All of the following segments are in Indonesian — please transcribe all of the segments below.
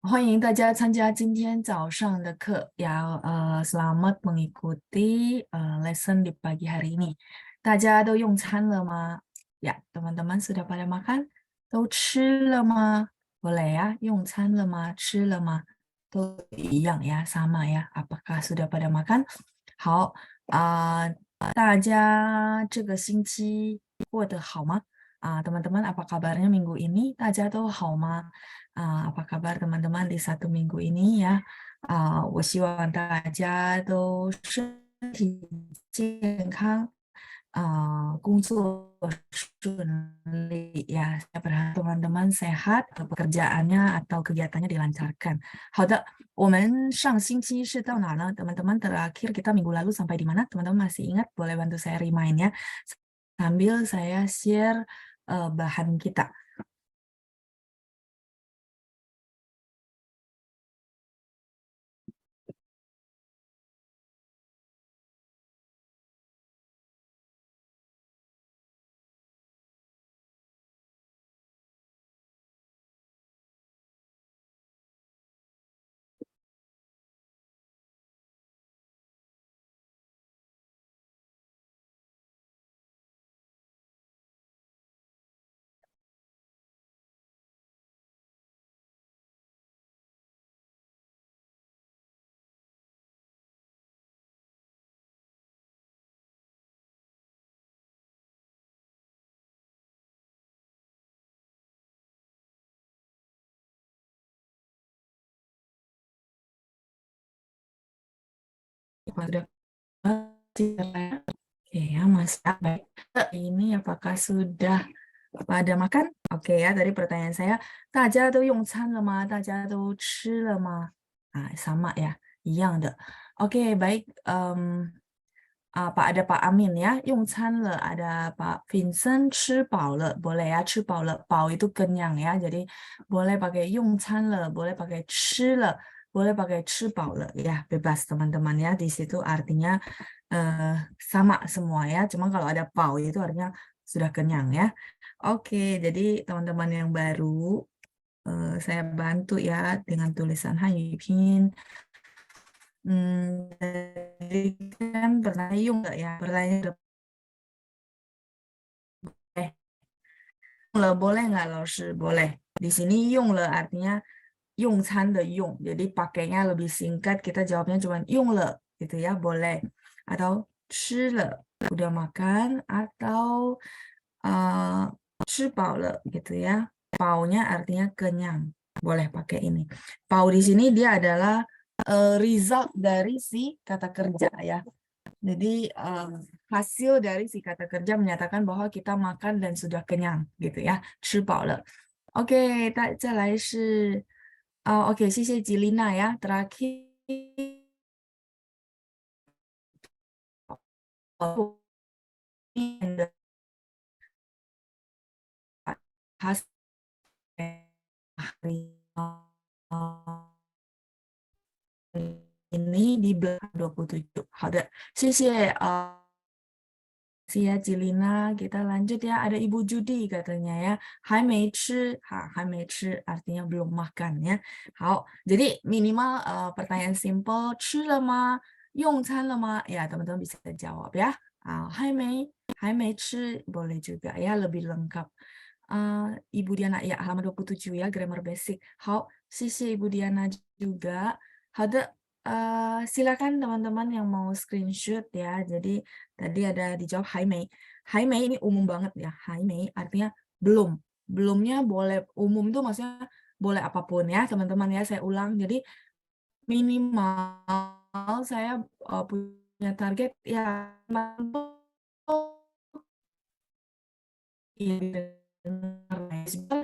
欢迎大家参加今天早上的课ya. Selamat mengikuti lesson di pagi hari ini. 大家都用餐了吗？ Ya, teman-teman sudah pada makan? 都吃了吗？ Boleh ya, 用餐了吗？吃了吗？都一样呀，sama ya. Apakah sudah pada makan? 好，大家这个星期过得好吗？teman-teman, apa kabarnya minggu ini? 大家都好吗？apa kabar teman-teman di satu minggu ini ya? 我希望大家都身体健康，工作顺利ya. Saya berharap teman-teman sehat, pekerjaannya atau kegiatannya dilancarkan. 好的，我们上星期是到哪呢？teman-teman terakhir kita minggu lalu sampai di mana? Teman-teman masih ingat? Boleh bantu saya remind ya. Sambil saya share bahan kita. Sudah Oke ya, Mas. Baik. Ini apakah sudah pada makan? Oke ya, tadi pertanyaan saya, 大家都用餐了吗？大家都吃了吗？sama ya, 一样的。Oke, baik. Ada Pak Amin ya, 用餐了. Ada Pak Vincent, 吃饱了. Boleh ya, 吃饱了. 饱 itu kenyang ya, jadi boleh pakai 用餐了, boleh pakai 吃了, boleh pakai 吃饱了. Ya, bebas teman-teman ya. Di situ artinya sama semua ya. Cuma kalau ada 饱 itu artinya sudah kenyang ya. Oke, jadi teman-teman yang baru saya bantu ya dengan tulisan Hanyu Pinyin. Jadi kan pertanyaan yung nggak ya? Pertanyaan udah boleh. Le boleh nggak, Laoshi? Boleh. Di sini yung le artinya 用餐的用. Jadi pakainya lebih singkat, kita jawabnya cuma 用了 gitu ya, boleh. Atau 吃了, udah makan, atau 吃饱了 gitu ya. Paunya artinya kenyang. Boleh pakai ini. Pau di sini dia adalah result dari si kata kerja ya. Jadi hasil dari si kata kerja menyatakan bahwa kita makan dan sudah kenyang gitu ya. 吃饱了. Oke, 再来是oke, 谢谢吉丽娜 ya. Terakhir ini di belakang 27. 好的，谢谢ya Cilina, kita lanjut ya. Ada Ibu Judi katanya ya. 还没吃,还没吃 artinya belum makan ya. 好, jadi minimal pertanyaan simple, 吃了吗？用餐了吗？ Ya, teman-teman bisa jawab ya. 还没吃 boleh juga ya, lebih lengkap. Ibu Diana, ya halaman 27 ya, grammar basic. 好，谢谢 Ibu Diana juga. 好的，silakan teman-teman yang mau screenshot ya. Jadi tadi ada dijawab 还没. 还没 ini umum banget ya. 还没 artinya belum. Belumnya boleh umum tuh maksudnya boleh apapun ya teman-teman ya. Saya ulang. Jadi minimal saya punya target ya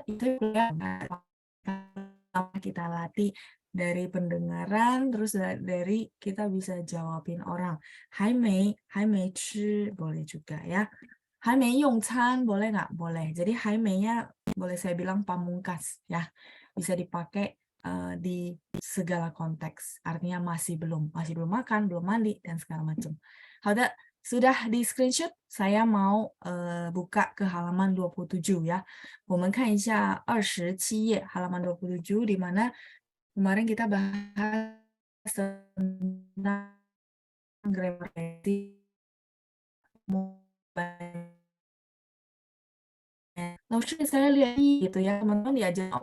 itu kita latih dari pendengaran, terus dari kita bisa jawabin orang. 还没吃 boleh juga ya. 还没用餐 boleh nggak? Boleh. Jadi 还没nya boleh saya bilang pamungkas ya. Bisa dipakai di segala konteks. Artinya masih belum makan, belum mandi dan segala macam. 好的, sudah di screenshot, saya mau buka ke halaman 27 ya. 我们看一下27页 halaman 27 di mana Kemarin kita bahas tentang grammar basic, lalu saya lihat gitu ya, teman-teman diajar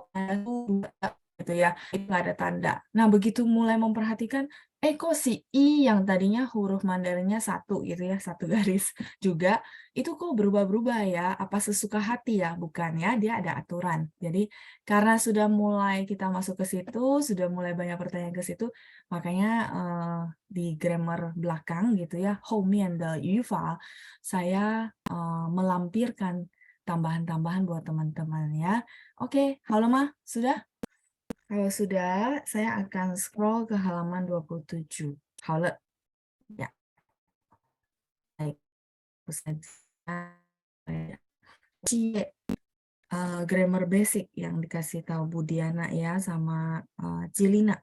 gitu ya, itu nggak ada tanda. Nah, begitu mulai memperhatikan, kok si I yang tadinya huruf Mandarinnya satu gitu ya, satu garis juga, itu kok berubah-berubah ya, apa sesuka hati ya? Bukan ya, dia ada aturan. Jadi, karena sudah mulai kita masuk ke situ, sudah mulai banyak pertanyaan ke situ, makanya di grammar belakang gitu ya, 后面的语法, saya melampirkan tambahan-tambahan buat teman-teman ya. Oke, halo mah, sudah? Kalau sudah, saya akan scroll ke halaman 27. Halo, ya, baik. Cie, grammar basic yang dikasih tahu Bu Diana ya sama Cilina.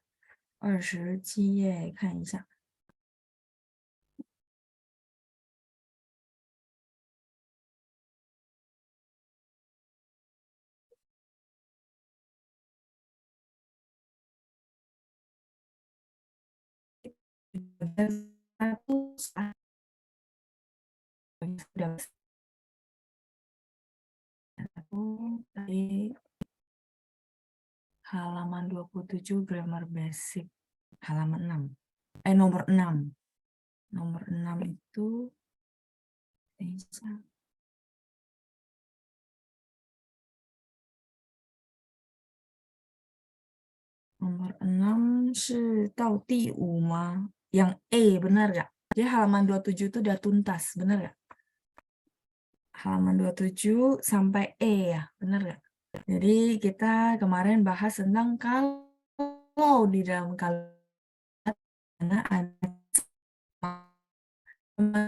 27页，看一下。Halaman 27 grammar basic. Halaman 6. Nomor 6. Nomor 6 itu nomor 6 是到第5吗? Yang E, benar nggak? Jadi halaman 27 itu udah tuntas, benar nggak? Halaman 27 sampai E ya, benar nggak? Jadi kita kemarin bahas tentang kalau di dalam kalimat ada Nah,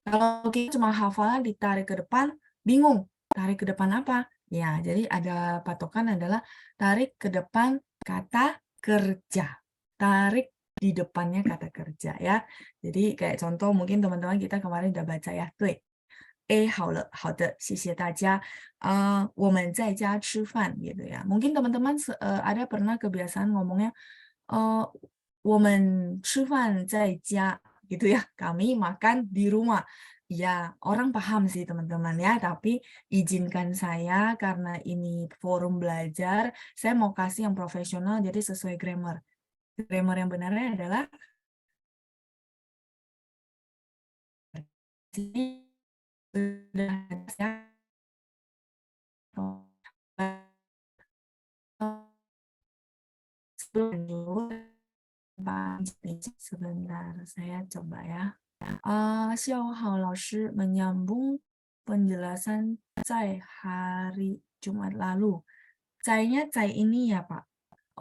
kalau kita cuma hafalan ditarik ke depan, bingung. Tarik ke depan apa? Ya, jadi ada patokan adalah tarik ke depan kata kerja. Tarik di depannya kata kerja ya. Jadi kayak contoh mungkin teman-teman kita kemarin udah baca ya. 对，好了，好的，谢谢大家。我们在家吃饭 gitu ya. Mungkin teman-teman ada pernah kebiasaan ngomongnya 我们吃饭在家 gitu ya. Kami makan di rumah. Ya, orang paham sih teman-teman ya, tapi izinkan saya karena ini forum belajar, saya mau kasih yang profesional jadi sesuai grammar. Grammar yang benarnya adalah sudah sebentar, saya coba ya. 下午好，老师 menyambung penjelasan Cai hari Jumat lalu. Cai-nya Cai ini ya, Pak?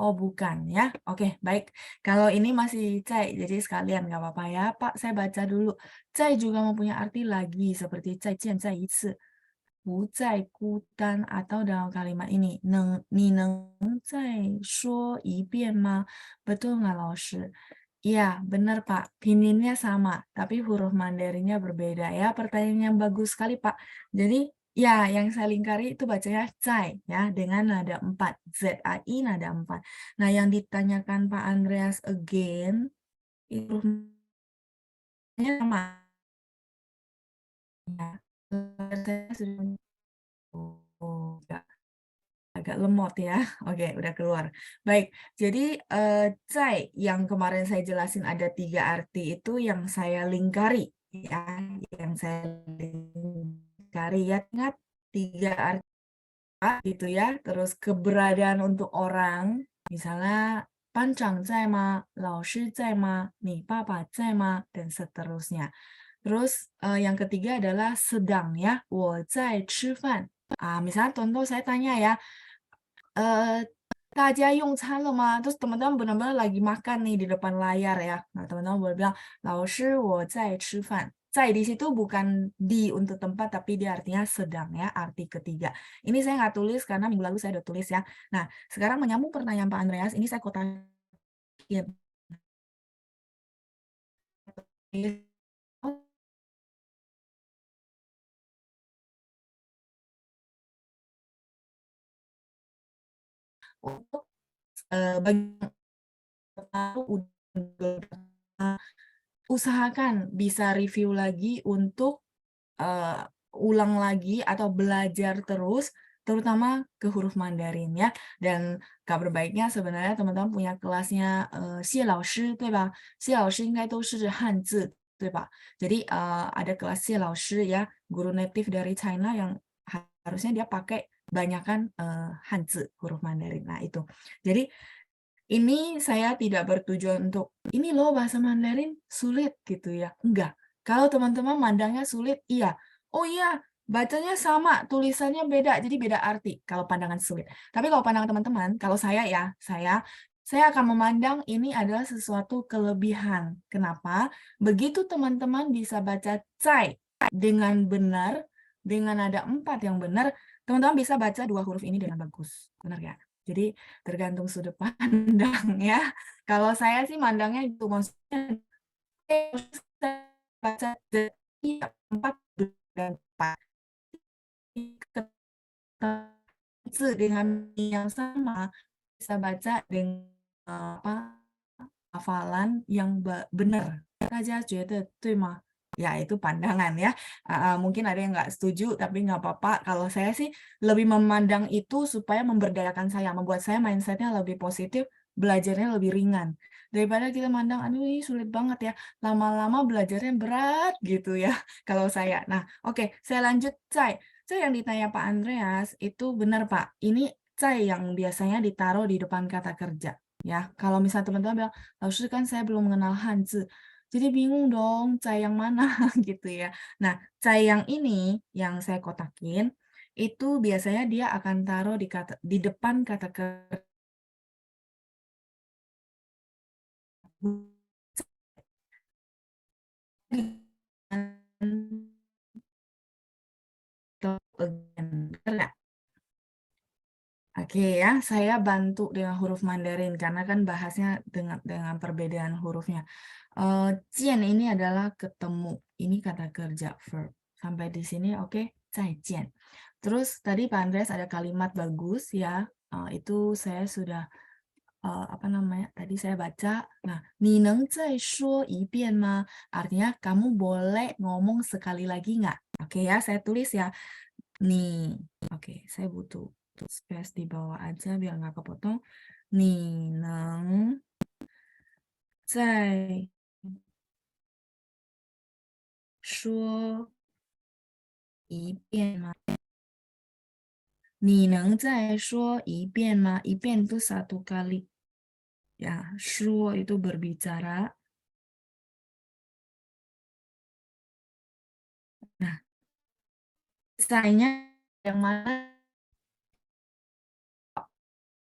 Oh, bukan ya. Oke, baik. Kalau ini masih Cai, jadi sekalian nggak apa-apa ya. Pak, saya baca dulu. Cai juga mempunyai arti lagi, seperti Cai Jian, Cai Yi 不再孤单 atau dalam kalimat ini, 你能再说一遍吗? Betul nggak, 老师? Iya, benar, Pak. Pininnya sama, tapi huruf Mandarinnya berbeda ya. Pertanyaan yang bagus sekali, Pak. Jadi, ya, yang saya lingkari itu bacanya Zai ya, dengan nada 4. Z-A-I nada 4. Nah, yang ditanyakan Pak Andreas again, itu hurufnya sama. Ya. Saya sudah oh, agak lemot ya. Oke, udah keluar. Baik, jadi zai yang kemarin saya jelasin ada 3 arti itu yang saya lingkari ya, yang saya lingkari ya. Ingat 3 arti gitu ya. Terus keberadaan untuk orang, misalnya 班长在吗? 老师在吗? 你爸爸在吗? Dan seterusnya. Terus yang ketiga adalah sedang ya. 我在吃饭. Misalnya contoh saya tanya ya, 大家用餐了吗? Terus teman-teman benar-benar lagi makan nih di depan layar ya. Nah, teman-teman boleh bilang, 老师我在吃饭. 在di situ bukan di untuk tempat, tapi dia artinya sedang ya, arti ketiga. Ini saya nggak tulis karena minggu lalu saya udah tulis ya. Nah, sekarang menyambung pertanyaan Pak Andreas, ini saya kotakin. untuk bagi usahakan bisa review lagi untuk ulang lagi atau belajar terus, terutama ke huruf Mandarin ya. Dan kabar baiknya sebenarnya teman-teman punya kelasnya Xie Lao Shi, 对吧？Xie Lao Shi 应该都是汉字，对吧？Jadi ada kelas Xie Lao Shi ya, guru native dari China yang harusnya dia pakai banyakan Hanzi, huruf Mandarin. Nah, itu. Jadi ini saya tidak bertujuan untuk, ini loh bahasa Mandarin sulit gitu ya, enggak. Kalau teman-teman mandangnya sulit, iya. Oh iya, bacanya sama, tulisannya beda, jadi beda arti kalau pandangan sulit. Tapi kalau pandangan teman-teman, kalau saya ya, saya akan memandang ini adalah sesuatu kelebihan. Kenapa? Begitu teman-teman bisa baca cai dengan benar, dengan ada 4 yang benar, teman-teman bisa baca 2 huruf ini dengan bagus. Benar ya? Jadi tergantung sudut pandang ya. Kalau saya sih mandangnya itu maksudnya baca dari 4 dan 4 dengan yang sama bisa baca dengan apa hafalan yang benar. Saja觉得对吗? Ya itu pandangan ya. Mungkin ada yang nggak setuju tapi nggak apa-apa. Kalau saya sih lebih memandang itu supaya memberdayakan saya, membuat saya mindsetnya lebih positif, belajarnya lebih ringan. Daripada kita mandang, aduh ini sulit banget ya, lama-lama belajarnya berat gitu ya kalau saya. Nah, oke, saya lanjut, Cai. Cai yang ditanya Pak Andreas itu benar Pak. Ini Cai yang biasanya ditaruh di depan kata kerja. Ya, kalau misalnya teman-teman bilang, "Laoshi kan saya belum mengenal Hanzi." Jadi bingung dong, cai yang mana gitu ya. Nah, cai yang ini yang saya kotakin itu biasanya dia akan taruh di depan kata kerja Oke ya, saya bantu dengan huruf Mandarin karena kan bahasnya dengan perbedaan hurufnya. Jian ini adalah ketemu. Ini kata kerja verb. Sampai di sini oke, 再见. Terus tadi Pak Andreas ada kalimat bagus ya. Itu saya sudah apa namanya? Tadi saya baca. Nah, 你能再说一遍吗? Artinya kamu boleh ngomong sekali lagi nggak? Oke ya, saya tulis ya. Nih, oke, saya butuh space di bawah aja biar nggak kepotong. 你能再说一遍吗？你能再说一遍吗? 一遍 itu satu kali. Ya, 说 itu berbicara. Nah, saya yang mana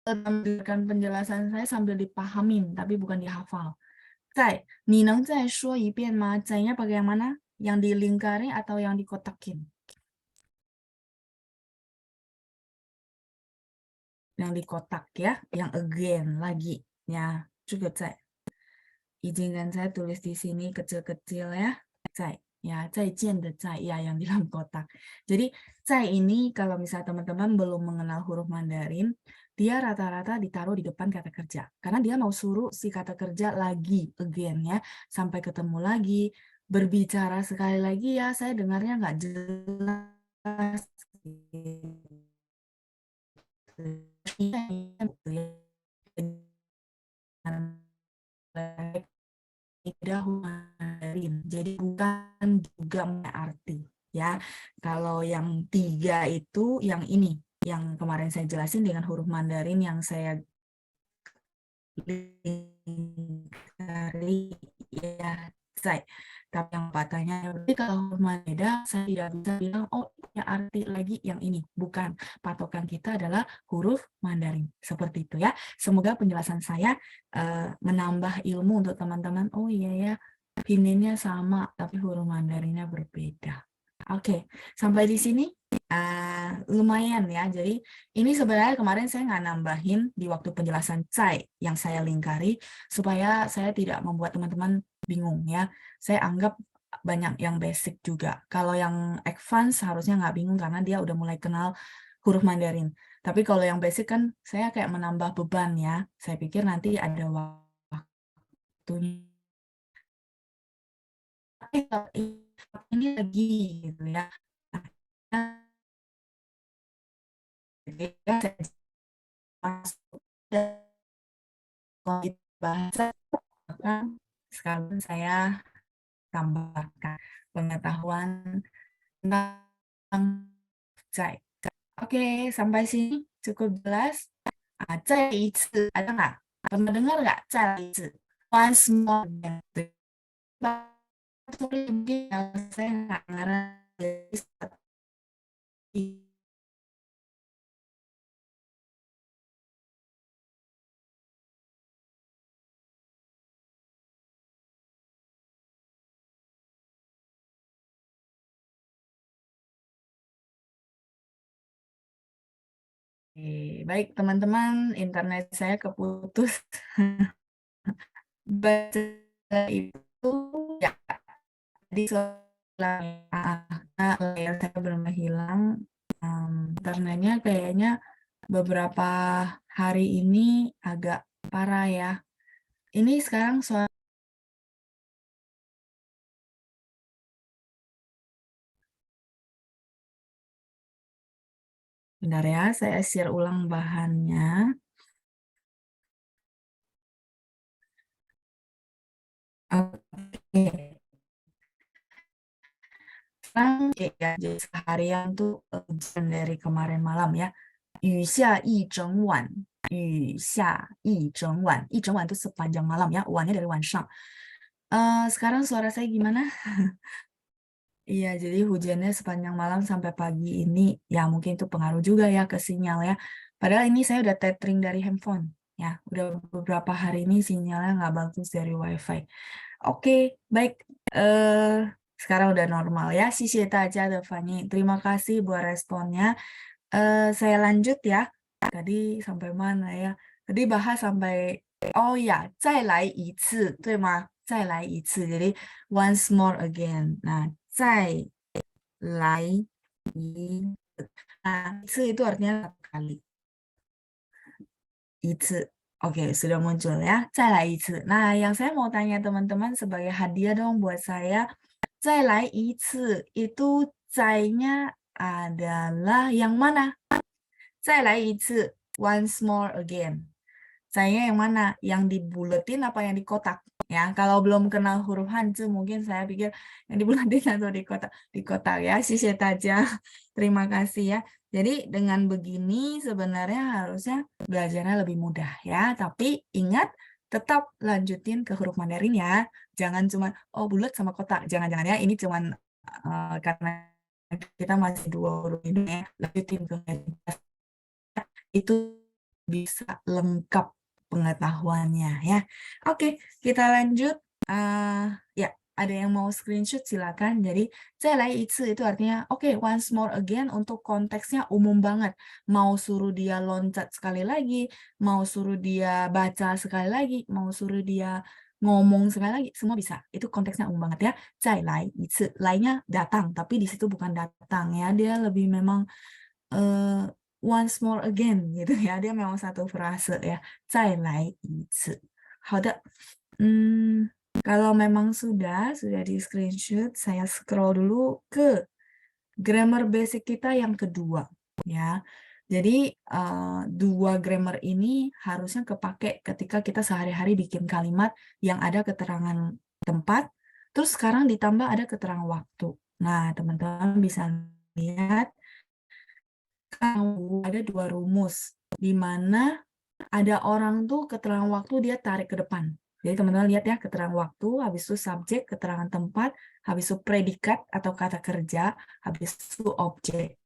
memberikan penjelasan saya sambil dipahamin, tapi bukan dihafal. 你能再说一遍吗? 在nya pakai yang mana? Yang dilingkari atau yang dikotakin? Yang dikotak ya, yang again lagi. Ya, juga 在. Izinkan saya tulis di sini kecil-kecil ya. 在. Ya, 再见的在, ya yang di dalam kotak. Jadi, 在 ini kalau misalnya teman-teman belum mengenal huruf Mandarin, dia rata-rata ditaruh di depan kata kerja. Karena dia mau suruh si kata kerja lagi, again ya, sampai ketemu lagi, berbicara sekali lagi ya, saya dengarnya nggak jelas. Tidak Mandarin. Jadi bukan juga arti ya. Kalau yang 3 itu yang ini, yang kemarin saya jelasin dengan huruf Mandarin yang saya lingkari ya, saya. Tapi yang patahnya, berarti kalau huruf beda, saya tidak bisa bilang, oh ya arti lagi yang ini. Bukan, patokan kita adalah huruf Mandarin. Seperti itu ya. Semoga penjelasan saya menambah ilmu untuk teman-teman. Oh iya ya, Pinyin-nya sama, tapi huruf Mandarinnya berbeda. Oke, sampai di sini lumayan ya. Jadi ini sebenarnya kemarin saya nggak nambahin di waktu penjelasan cai yang saya lingkari supaya saya tidak membuat teman-teman bingung ya. Saya anggap banyak yang basic juga. Kalau yang advance harusnya nggak bingung karena dia udah mulai kenal huruf Mandarin. Tapi kalau yang basic kan saya kayak menambah beban ya. Saya pikir nanti ada waktunya. Tapi kalau ini lagi gitu ya. Nah, jadi saya masuk ke bahasa kan sekarang saya tambahkan pengetahuan tentang cai. Oke, sampai sini cukup jelas. 再一次 ada nggak? Pernah dengar nggak? 再一次 once more again. Sorry, mungkin saya nggak ngerti. Baik teman-teman, internet saya keputus. Baca itu ya di layar saya belum hilang. Internetnya kayaknya beberapa hari ini agak parah ya. Ini sekarang suara. Bentar ya, saya share ulang bahannya. Oke. Sekarang ya, jadi seharian tuh hujan dari kemarin malam ya. 雨下一整晚，雨下一整晚，一整晚itu sepanjang malam ya, wannya dari 晚上. Sekarang suara saya gimana? Iya, jadi hujannya sepanjang malam sampai pagi ini, ya mungkin itu pengaruh juga ya ke sinyal ya. Padahal ini saya udah tethering dari handphone, ya. Udah beberapa hari ini sinyalnya nggak bagus dari WiFi. Oke, baik. Sekarang udah normal ya. Shishita aja, Fani. Terima kasih buat responnya. Saya lanjut ya. Tadi sampai mana ya? Tadi bahas sampai, oh ya, 再来一次，对吗？再来一次，jadi once more again. Nah, 再来一次. Nah, 一次itu artinya satu kali. 一次. Oke, sudah muncul ya. 再来一次. Nah, yang saya mau tanya teman-teman sebagai hadiah dong buat saya. 再来一次 itu 在nya adalah yang mana? 再来一次, once more again. Saya yang mana? Yang dibuletin apa yang di kotak? Ya, kalau belum kenal huruf Hanzi, mungkin saya pikir yang dibuletin atau di kotak. Di kotak ya, sisir aja. Terima kasih ya. Jadi dengan begini sebenarnya harusnya belajarnya lebih mudah ya. Tapi ingat, tetap lanjutin ke huruf Mandarin ya. Jangan cuma, oh bulat sama kotak. Jangan-jangan ya, ini cuman karena kita masih dua huruf ini ya. Lanjutin ke itu bisa lengkap pengetahuannya ya. Oke, kita lanjut. Ya, ada yang mau screenshot silakan. Jadi, 再来一次 itu artinya oke, once more again untuk konteksnya umum banget. Mau suruh dia loncat sekali lagi, mau suruh dia baca sekali lagi, mau suruh dia ngomong sekali lagi, semua bisa. Itu konteksnya umum banget ya. 再来一次, lainnya datang, tapi di situ bukan datang ya. Dia lebih memang once more again gitu ya. Dia memang satu frase ya. 再来一次. 好的. Kalau memang sudah di screenshot, saya scroll dulu ke grammar basic kita yang kedua ya. Jadi dua grammar ini harusnya kepake ketika kita sehari-hari bikin kalimat yang ada keterangan tempat, terus sekarang ditambah ada keterangan waktu. Nah, teman-teman bisa lihat ada dua rumus, di mana ada orang tuh keterangan waktu dia tarik ke depan. Jadi teman-teman lihat ya, keterangan waktu, habis itu subjek, keterangan tempat, habis itu predikat atau kata kerja, habis itu objek.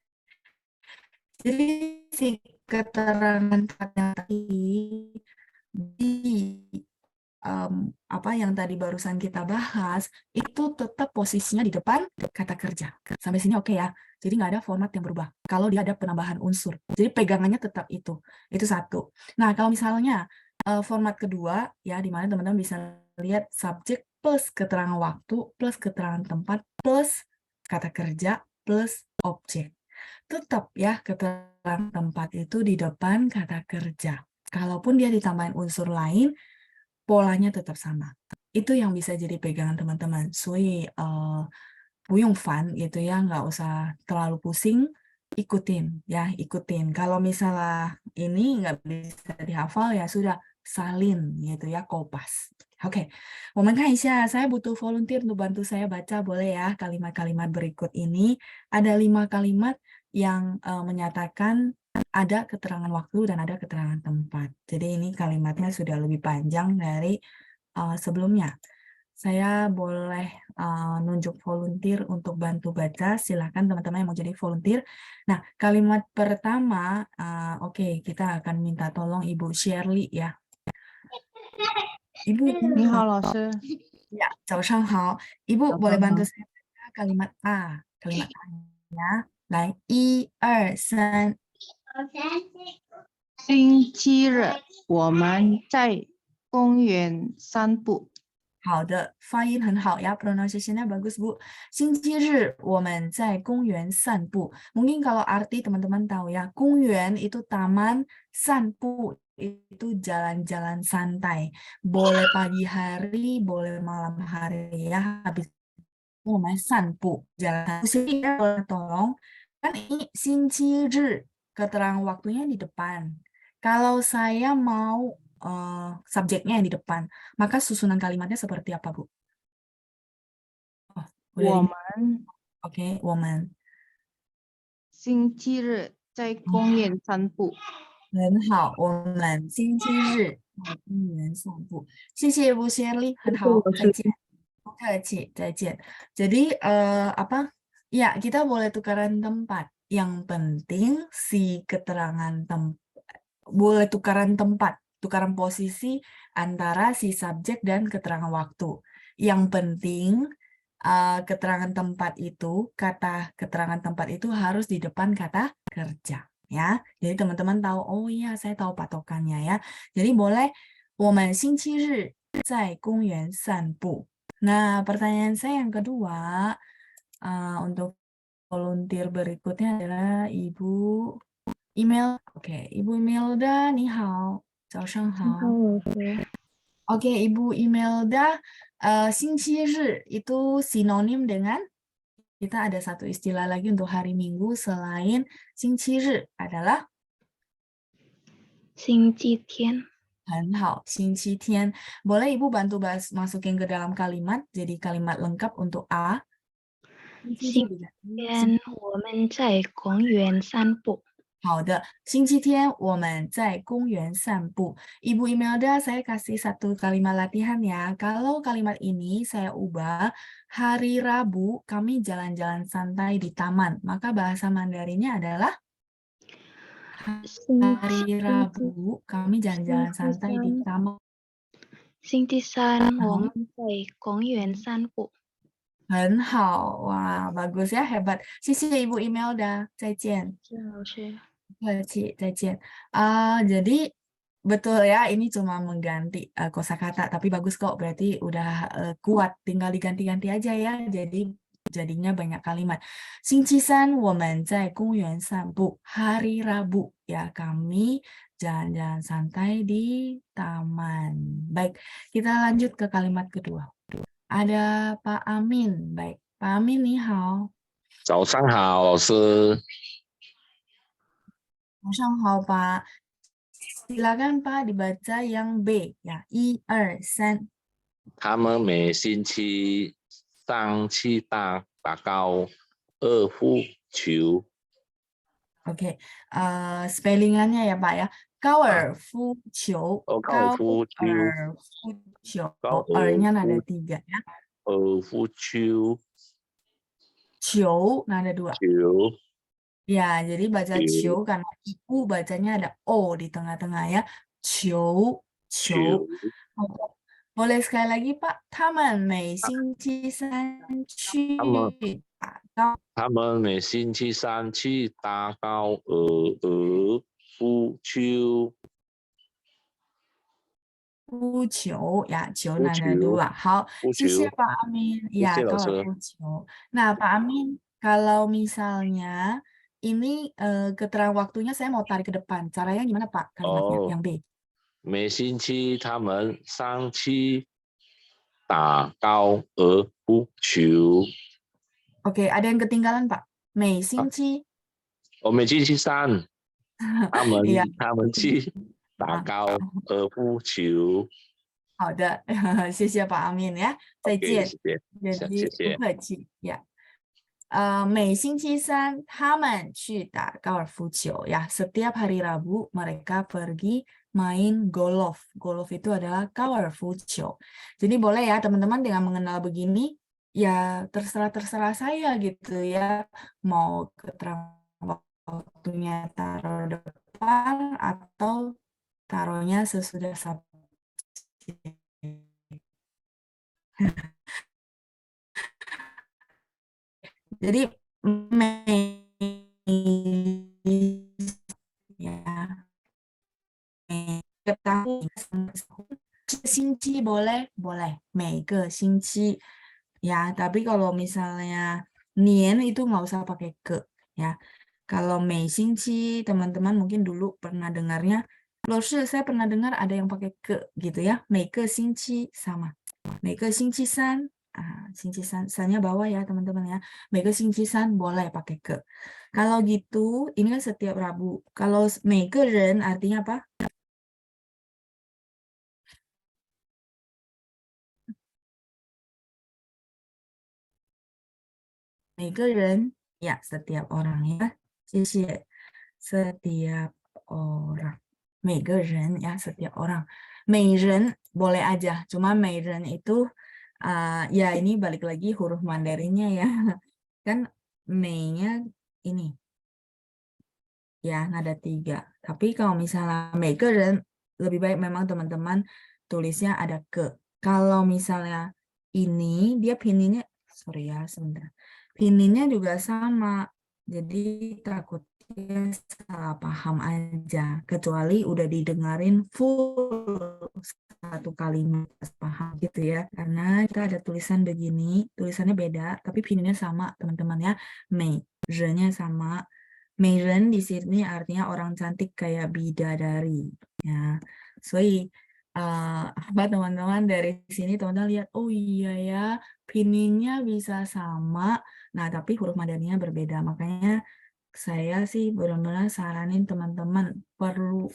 Jadi si keterangan tadi di apa yang tadi barusan kita bahas, itu tetap posisinya di depan kata kerja. Sampai sini oke ya. Jadi nggak ada format yang berubah. Kalau dia ada penambahan unsur. Jadi pegangannya tetap itu. Itu satu. Nah, kalau misalnya format kedua, ya di mana teman-teman bisa lihat subjek plus keterangan waktu, plus keterangan tempat, plus kata kerja, plus objek. tetap ya keterangan tempat itu di depan kata kerja. Kalaupun dia ditambahin unsur lain, polanya tetap sama. Itu yang bisa jadi pegangan teman-teman. 所以不用烦 gitu ya, nggak usah terlalu pusing, ikutin ya, ikutin. Kalau misalnya ini nggak bisa dihafal ya sudah salin gitu ya, kopas. Oke, saya butuh volunteer untuk bantu saya baca, boleh ya kalimat-kalimat berikut ini. Ada 5 kalimat yang menyatakan ada keterangan waktu dan ada keterangan tempat. Jadi ini kalimatnya sudah lebih panjang dari sebelumnya. Saya boleh nunjuk volunteer untuk bantu baca. Silahkan teman-teman yang mau jadi volunteer. Nah, kalimat pertama, oke, kita akan minta tolong Ibu Shirley ya. Ibu, 你好，老师。 ya, 早上好. Ibu boleh 早上好。 bantu saya baca kalimat A. Kalimat A ya. 来，1、2、3。星期日我们在公园散步。好的，发音很好ya, pronunciation-nya bagus, Bu. 星期日我们在公园散步. Mungkin kalau arti teman-teman tahu ya, 公园 itu taman, 散步 itu jalan-jalan santai. Boleh pagi hari, boleh malam hari ya. Habis itu namanya 散步, jalan. Jadi ya, boleh tolong, kan ini 星期日, keterangan waktunya di depan. Kalau saya mau subjeknya yang di depan, maka susunan kalimatnya seperti apa, Bu? Oh, udah 我 di 们 Oke, woman. 星期日在公园散步。很好，我们星期日在公园散步。谢谢Bu Shirley，很好，老师。再见。不客气，再见. Jadi apa? Ya, kita boleh tukaran tempat. Yang penting si keterangan boleh tukaran tempat, tukaran posisi antara si subjek dan keterangan waktu. Yang penting keterangan tempat itu, kata keterangan tempat itu harus di depan kata kerja. Ya, jadi teman-teman tahu, oh iya saya tahu patokannya ya. Jadi boleh, 我们星期日在公园散步. Nah, pertanyaan saya yang kedua, untuk volunteer berikutnya adalah Ibu Email. Oke, Ibu Imelda, 你好，早上好。你好，老师。 Oke, Ibu Imelda, 星期日 itu sinonim dengan, kita ada satu istilah lagi untuk hari Minggu selain 星期日 adalah 星期天， 很好, 星期天. Boleh Ibu bantu masukin ke dalam kalimat, jadi kalimat lengkap untuk A. 星期天我们在公园散步。好的，星期天我们在公园散步. Ibu Imelda, saya kasih satu kalimat latihan ya. Kalau kalimat ini saya ubah, hari Rabu kami jalan-jalan santai di taman. Maka bahasa Mandarinnya adalah hari Rabu kami jalan-jalan santai di taman. 星期三我们在公园散步。很好, wah bagus ya, hebat. 谢谢 Ibu Imelda, 再见。谢谢老师。 再见. Jadi betul ya, ini cuma mengganti kosakata, tapi bagus kok, berarti udah kuat, tinggal diganti-ganti aja ya. Jadi jadinya banyak kalimat. 星期三我们在公园散步. Hari Rabu ya, kami jalan-jalan santai di taman. Baik, kita lanjut ke kalimat kedua. Ada Pak Amin. Baik, Pak Amin, 你好。早上好，老师。早上好, Pak. Silakan Pak dibaca yang B ya. 1、2、3. 他们每星期三去打高尔夫球。 Oke, spellingannya ya Pak ya. 高尔夫球, 高尔夫球， 高尔 R-nya nada 夫 3 ya. 尔夫球， 球nada 2. 球 Ya, jadi baca 球 球karena ibu bacanya ada O di tengah-tengah ya. 球, 球. 球。 Boleh sekali lagi Pak, 他们每星期三去打高他们每星期三去打高尔夫球。 夫球 ya, 球夫 nada 球， 2. 好，夫 谢谢 球， Pak Amin. 谢 Ya, 谢老 kalau 师。 夫球. Nah, Pak Amin, kalau misalnya ini keterangan waktunya saya mau tarik ke depan. Caranya gimana Pak kalimatnya? Oh. Yang B. 每星期他们上去打高尔夫球。 Oke, ada yang ketinggalan Pak. 每星期我们星期三，他们 Iya. 他们去打高尔夫球。好的，谢谢Pak Amin ya. 再 OK，见。谢谢，Jadi 谢谢。不客气呀。每星期三他们去打高尔夫球ya. Setiap hari Rabu mereka pergi main golf. Golf itu adalah 高尔夫球. Jadi boleh ya teman-teman dengan mengenal begini ya terserah saya gitu ya. Mau keterangan waktunya taruh depan atau taruhnya sesudah subjek. Jadi Mei ya tiap tahun 星期 boleh 每个星期 ya, tapi kalau misalnya 年 itu nggak usah pakai ke ya. Kalau 每星期 teman-teman mungkin dulu pernah dengarnya, saya pernah dengar ada yang pakai ke gitu ya, 每个星期 sama 每个星期三 星期三 sannya bawah ya teman-teman ya, 每个星期三 boleh pakai ke. Kalau gitu ini kan setiap Rabu. Kalau 每个人 artinya apa? 每个人 ya setiap orang ya. 谢谢 setiap orang. 每个人 ya setiap orang. 每人 boleh aja. Cuma 每人 itu ya ini balik lagi huruf Mandarinnya ya. Kan mei-nya ini. Ya nada 3. Tapi kalau misalnya 每个人 lebih baik memang teman-teman tulisnya ada ke. Kalau misalnya ini dia pinginnya sorry ya sebentar. Pinginnya juga sama. Jadi takutnya salah paham aja. Kecuali udah didengarin full satu kalimat paham gitu ya. Karena kita ada tulisan begini, tulisannya beda, tapi pinginnya sama teman-teman ya. Mei, nya sama. 美人 di sini artinya orang cantik kayak bidadari ya. 所以 apa teman-teman dari sini teman-teman lihat oh iya ya pinginnya bisa sama nah tapi huruf madaninya berbeda makanya saya sih benar-benar saranin teman-teman perlu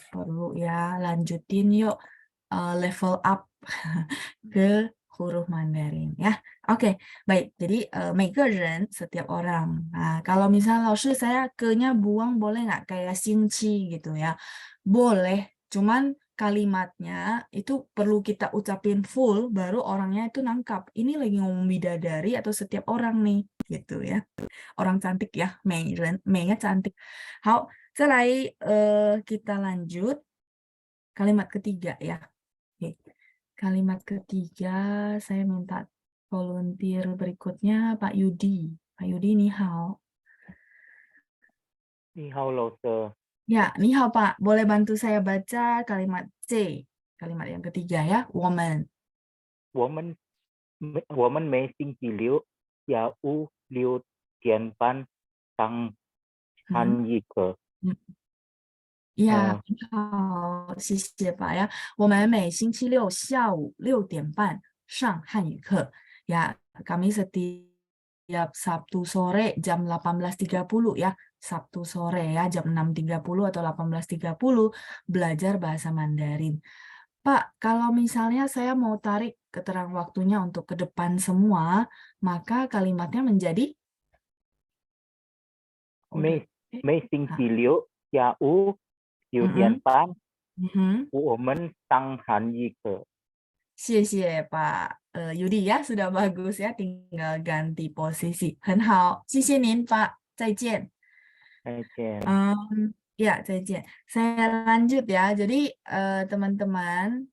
ya lanjutin yuk level up ke huruf Mandarin ya. Oke, baik. Jadi 每个人 setiap orang. Nah, kalau misalnya laoshi saya ke-nya buang boleh nggak kayak 星期gitu ya? Boleh. Cuman kalimatnya itu perlu kita ucapin full baru orangnya itu nangkap. Ini lagi ngomong bidadari atau setiap orang nih gitu ya. Orang cantik ya, 美人, 美nya cantik. 好，再来 kita lanjut kalimat ketiga ya. Oke. Kalimat ketiga, saya minta volunteer berikutnya Pak Yudi. Pak Yudi, ni hao. 你好，老师。 Ya, ni hao Pak. Boleh bantu saya baca kalimat C. Kalimat yang ketiga ya, 我们。我们每星期六下午6点半上汉语课。Ya, 你好，谢谢Pak ya. 我们每星期六下午6点半上汉语课. Ya, kami setiap Sabtu sore jam 18.30 ya. Sabtu sore ya jam 6.30 atau 18.30 belajar bahasa Mandarin. Pak, kalau misalnya saya mau tarik keterangan waktunya untuk ke depan semua, maka kalimatnya menjadi 每星期六下午6点半我们上汉语课。谢谢 Pak Yudi ya, sudah bagus ya, tinggal ganti posisi. 很好，谢谢您 Pak. 再见。再见。Ya, 再见. Saya lanjut ya. Jadi teman-teman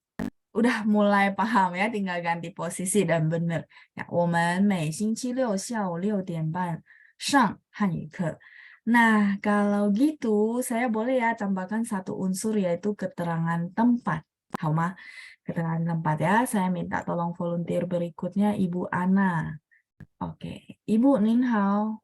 udah mulai paham ya, tinggal ganti posisi dan benar. Ya, 我们每星期六下午6点半上汉语课. Nah, kalau gitu saya boleh ya tambahkan satu unsur yaitu keterangan tempat. 好吗? Keterangan tempat ya. Saya minta tolong volunteer berikutnya Ibu Ana. Oke, Ibu Nin hao.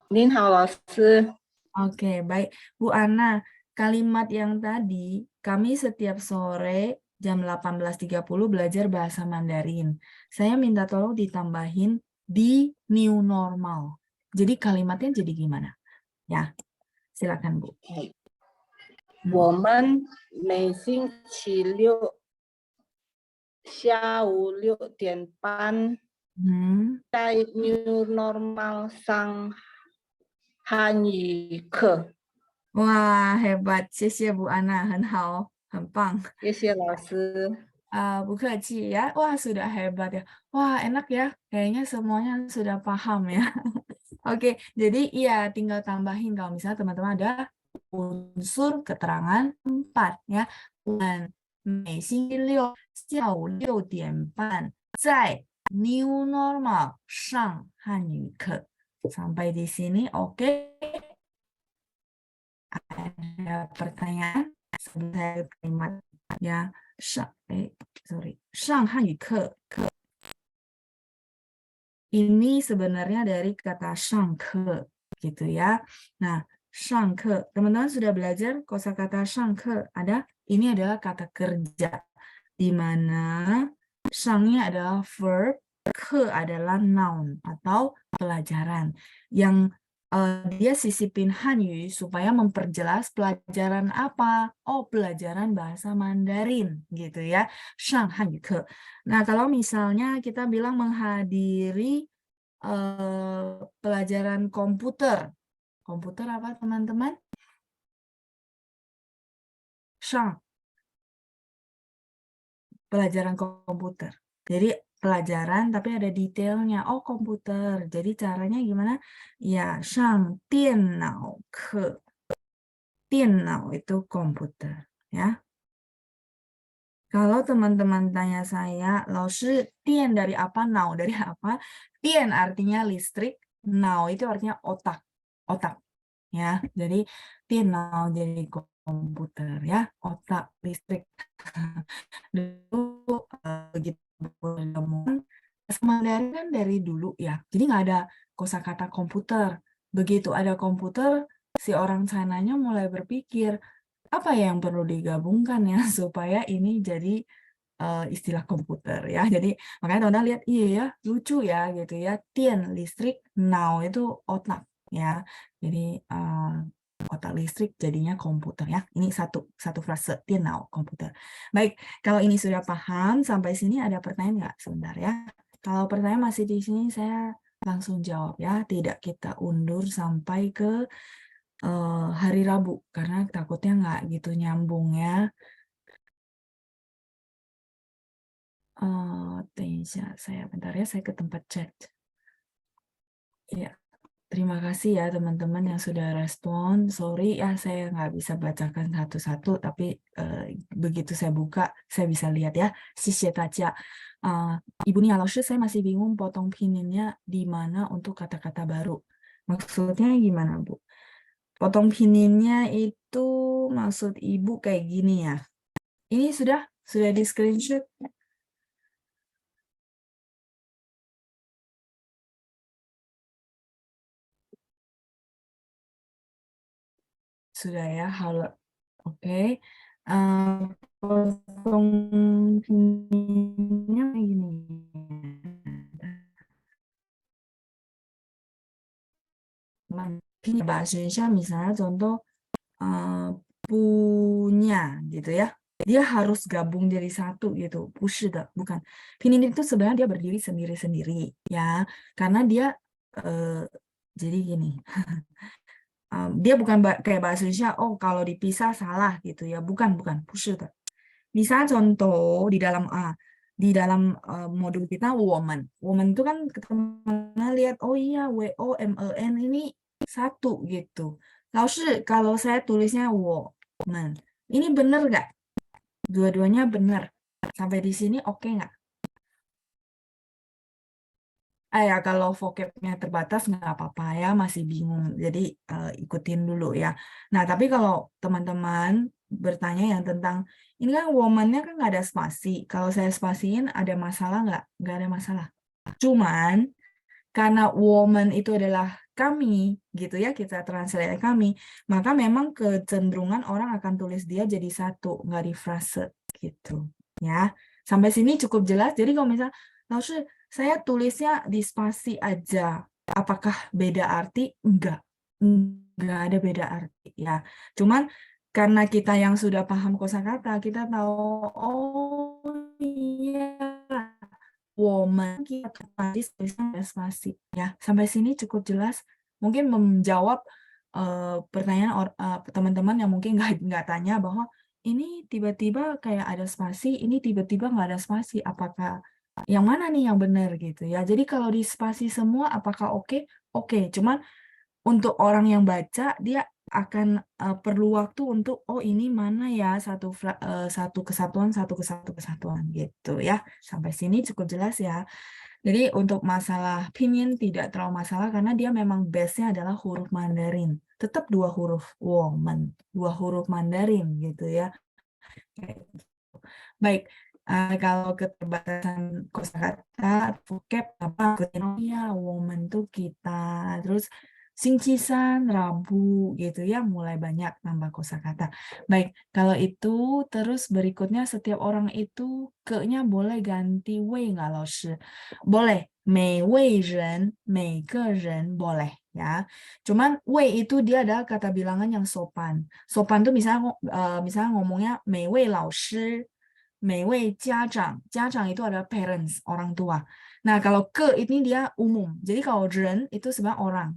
您好，老师。Oke, baik. Bu Ana, kalimat yang tadi, kami setiap sore jam 18.30 belajar bahasa Mandarin. Saya minta tolong ditambahin di new normal. Jadi kalimatnya jadi gimana? Ya, silakan Bu. 我们每星期六下午6点半 在 New Normal 上汉语课。 Wah, hebat. 谢谢 Bu Ana, 很好，很棒。谢谢老师。 Bu Keci ya. Wah, sudah hebat ya. Wah, enak ya. Kayaknya semuanya sudah paham ya. Oke, jadi iya tinggal tambahin kalau misalnya teman-teman ada unsur keterangan 4 ya. 每星期六下午6点半在 New Normal 上汉语课. Sampai di sini oke? Ada pertanyaan sebelum saya kalimat ya. 上汉语课 ini sebenarnya dari kata 上课 gitu ya. Nah, 上课 teman-teman sudah belajar kosakata 上课 ada? Ini adalah kata kerja di mana 上nya adalah verb, 课 adalah noun atau pelajaran yang dia sisipin Hanyu supaya memperjelas pelajaran apa? Oh, pelajaran bahasa Mandarin gitu ya. Shang Hanyu Ke. Nah, kalau misalnya kita bilang menghadiri pelajaran komputer. Komputer apa, teman-teman? Shang. Pelajaran komputer. Jadi pelajaran tapi ada detailnya. Oh, komputer. Jadi caranya gimana? Ya, 上电脑课. 电脑 itu komputer, ya. Kalau teman-teman tanya saya, 老师, 电 dari apa? Nao dari apa? 电 artinya listrik, nao itu artinya otak. Otak, ya. Jadi 电脑 jadi komputer, ya. Otak, listrik. Dulu begitu Mandarin kan dari dulu ya, jadi nggak ada kosakata komputer. Begitu ada komputer, si orang sananya mulai berpikir apa yang perlu digabungkan ya supaya ini jadi istilah komputer ya. Jadi makanya teman-teman lihat iya ya lucu ya gitu ya. Tian listrik, now itu otak ya. Jadi otak listrik jadinya komputer ya. Ini satu frase tian now komputer. Baik, kalau ini sudah paham sampai sini ada pertanyaan nggak? Sebentar ya. Kalau pertanyaan masih di sini saya langsung jawab ya. Tidak kita undur sampai ke hari Rabu karena takutnya nggak gitu nyambung ya. 等一下 saya bentar ya, saya ke tempat chat. Ya, terima kasih ya teman-teman yang sudah respon. Sorry ya saya nggak bisa bacakan satu-satu, tapi begitu saya buka saya bisa lihat ya. 谢谢大家. Ibu Nia, Laoshi, saya masih bingung potong pininnya di mana untuk kata-kata baru. Maksudnya gimana, Bu? Potong pininnya itu maksud Ibu kayak gini ya. Ini sudah di screenshot. Sudah ya, halo. Oke. Potong pininnya kayak gini. Bahasa Indonesia misalnya contoh punya gitu ya. Dia harus gabung jadi satu gitu. Bukan. Pinyin itu sebenarnya dia berdiri sendiri-sendiri ya. Karena dia jadi gini. Dia bukan kayak bahasa Indonesia, oh kalau dipisah salah gitu ya. Bukan. Misalnya contoh di dalam modul kita woman itu kan teman-teman lihat oh iya WOMEN ini satu gitu. Kalau saya tulisnya woman, ini benar nggak? Dua-duanya benar. Sampai di sini oke nggak? Ya kalau vocabnya terbatas nggak apa-apa ya, masih bingung. Jadi ikutin dulu ya. Nah, tapi kalau teman-teman bertanya yang tentang, ini kan woman-nya kan nggak ada spasi. Kalau saya spasiin ada masalah nggak? Nggak ada masalah. Cuman, karena woman itu adalah kami, gitu ya, kita translate kami, maka memang kecenderungan orang akan tulis dia jadi satu, nggak di frase, gitu. Ya, sampai sini cukup jelas. Jadi kalau misalnya, lalu saya tulisnya di spasi aja, apakah beda arti? Enggak ada beda arti, ya. Cuman karena kita yang sudah paham kosakata, kita tahu, oh iya, woman kita ada spasi ya. Sampai sini cukup jelas. Mungkin menjawab pertanyaan teman-teman yang mungkin nggak tanya bahwa ini tiba-tiba kayak ada spasi, ini tiba-tiba nggak ada spasi. Apakah yang mana nih yang benar gitu ya? Jadi kalau di spasi semua, apakah oke? Oke. Cuman untuk orang yang baca dia akan perlu waktu untuk ini mana ya satu kesatuan gitu ya. Sampai sini cukup jelas ya. Jadi untuk masalah pinyin tidak terlalu masalah karena dia memang base-nya adalah huruf Mandarin. Tetap dua huruf woman, dua huruf Mandarin gitu ya. Baik, kalau keterbatasan kosakata, vocab apa? Ya, woman tuh kita, terus Singcisan, Rabu gitu ya, mulai banyak nambah kosakata. Baik, kalau itu terus berikutnya setiap orang itu ke-nya boleh ganti wei nggak, Laoshi? Boleh, 每位人,每个人 boleh ya. Cuman wei itu dia adalah kata bilangan yang sopan. Sopan tuh misalnya ngomongnya 每位老师 每位家长, 家长 itu adalah parents, orang tua. Nah, kalau ke ini dia umum. Jadi kalau ren itu sebenarnya orang.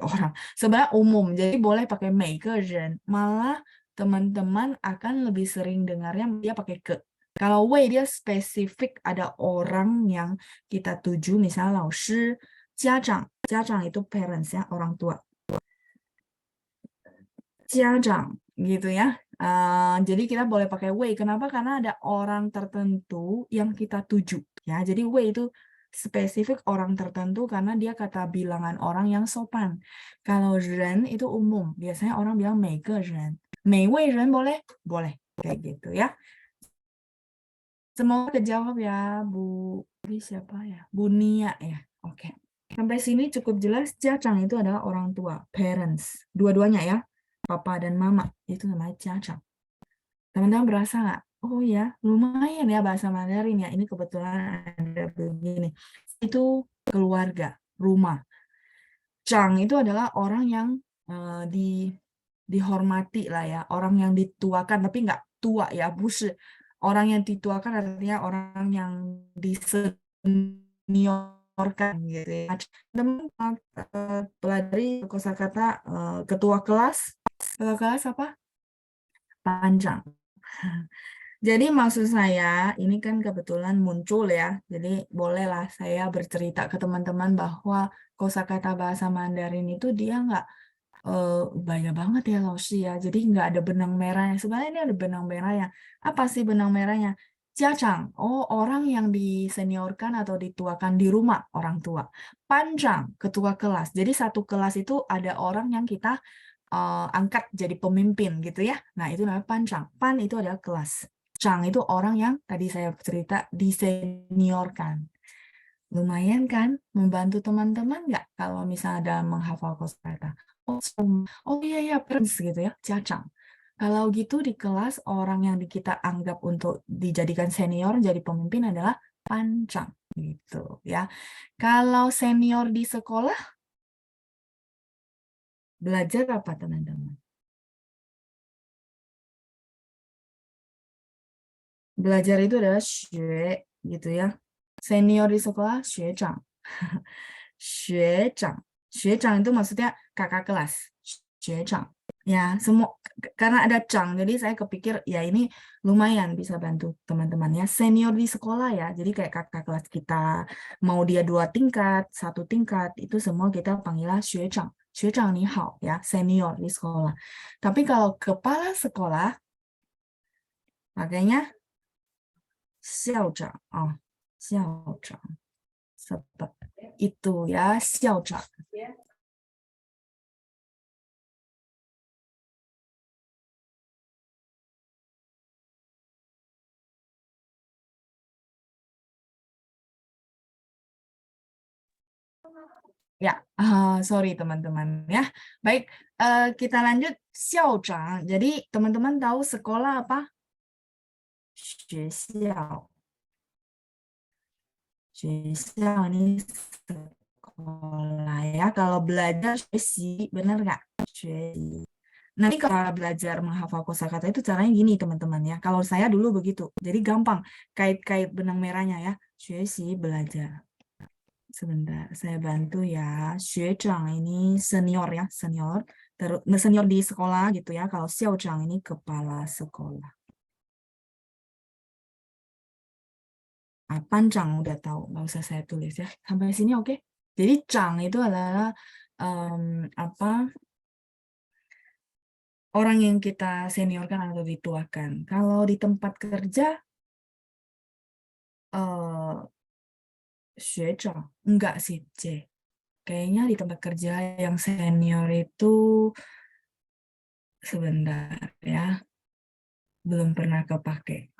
Orang. Sebenarnya umum. Jadi boleh pakai 每个人. Malah teman-teman akan lebih sering dengarnya dia pakai ke. Kalau wei dia spesifik ada orang yang kita tuju, misalnya 老师, 家长. 家长 itu parents ya, orang tua. 家长 gitu ya. Jadi kita boleh pakai wei. Kenapa? Karena ada orang tertentu yang kita tuju. Ya, jadi wei itu spesifik orang tertentu karena dia kata bilangan orang yang sopan. Kalau ren itu umum. Biasanya orang bilang 每个人. 每位人 boleh? Boleh. Kayak gitu ya. Semoga kejawab ya, Bu. Siapa ya? Bu Nia ya. Oke. Sampai sini cukup jelas. Jacang itu adalah orang tua. Parents. Dua-duanya ya. Papa dan mama. Itu namanya jacang. Teman-teman berasa nggak? Oh ya, lumayan ya bahasa Mandarin ya. Ini kebetulan ada begini. Itu keluarga, rumah. Chang itu adalah orang yang dihormati lah ya. Orang yang dituakan, tapi nggak tua ya. Bukan. Orang yang dituakan artinya orang yang diseniorkan gitu ya. Teman-teman pelajari kosakata ketua kelas. Ketua kelas apa? Panjang. Jadi maksud saya, ini kan kebetulan muncul ya, jadi bolehlah saya bercerita ke teman-teman bahwa kosakata bahasa Mandarin itu dia nggak banyak banget ya Laoshi ya, jadi nggak ada benang merahnya. Sebenarnya ini ada benang merahnya. Apa sih benang merahnya? Jiachang, orang yang diseniorkan atau dituakan di rumah orang tua. Panjang, ketua kelas. Jadi satu kelas itu ada orang yang kita angkat jadi pemimpin gitu ya. Nah itu namanya panjang. Pan itu adalah kelas. Chang itu orang yang tadi saya cerita diseniorkan. Lumayan kan membantu teman-teman nggak kalau misalnya ada menghafal kosakata. Oh iya ya parents gitu ya, jacang. Kalau gitu di kelas orang yang kita anggap untuk dijadikan senior jadi pemimpin adalah pancang gitu ya. Kalau senior di sekolah belajar apa teman-teman? Belajar itu adalah xue gitu ya. Senior di sekolah xuecang. Xuecang. Xuecang itu maksudnya kakak kelas. Xuecang. Ya, semua karena ada cang jadi saya kepikir ya ini lumayan bisa bantu teman-teman ya. Senior di sekolah ya. Jadi kayak kakak kelas kita mau dia 2 tingkat, 1 tingkat itu semua kita panggilnya xuecang. Xuecang ni hao ya, senior di sekolah. Tapi kalau kepala sekolah makanya 校长啊，校长 itu ya 校长。Ya, sorry teman-teman ya. Baik, kita lanjut 校长. Jadi teman-teman tahu sekolah apa? 学校. 学校 ini sekolah ya. Kalau belajar 学习, benar nggak? 学习. Nanti kalau belajar menghafal kosakata itu caranya gini teman-teman ya. Kalau saya dulu begitu. Jadi gampang. Kait-kait benang merahnya ya. 学习 belajar. Sebentar, saya bantu ya. 学长 ini senior ya, senior. Terus senior di sekolah gitu ya. Kalau 校长 ini kepala sekolah. Panjang udah tahu, nggak usah saya tulis ya. Sampai sini oke. Jadi Chang itu adalah orang yang kita seniorkan atau dituakan. Kalau di tempat kerja, 学长 enggak sih, C. Kayaknya di tempat kerja yang senior itu sebentar ya, belum pernah kepake.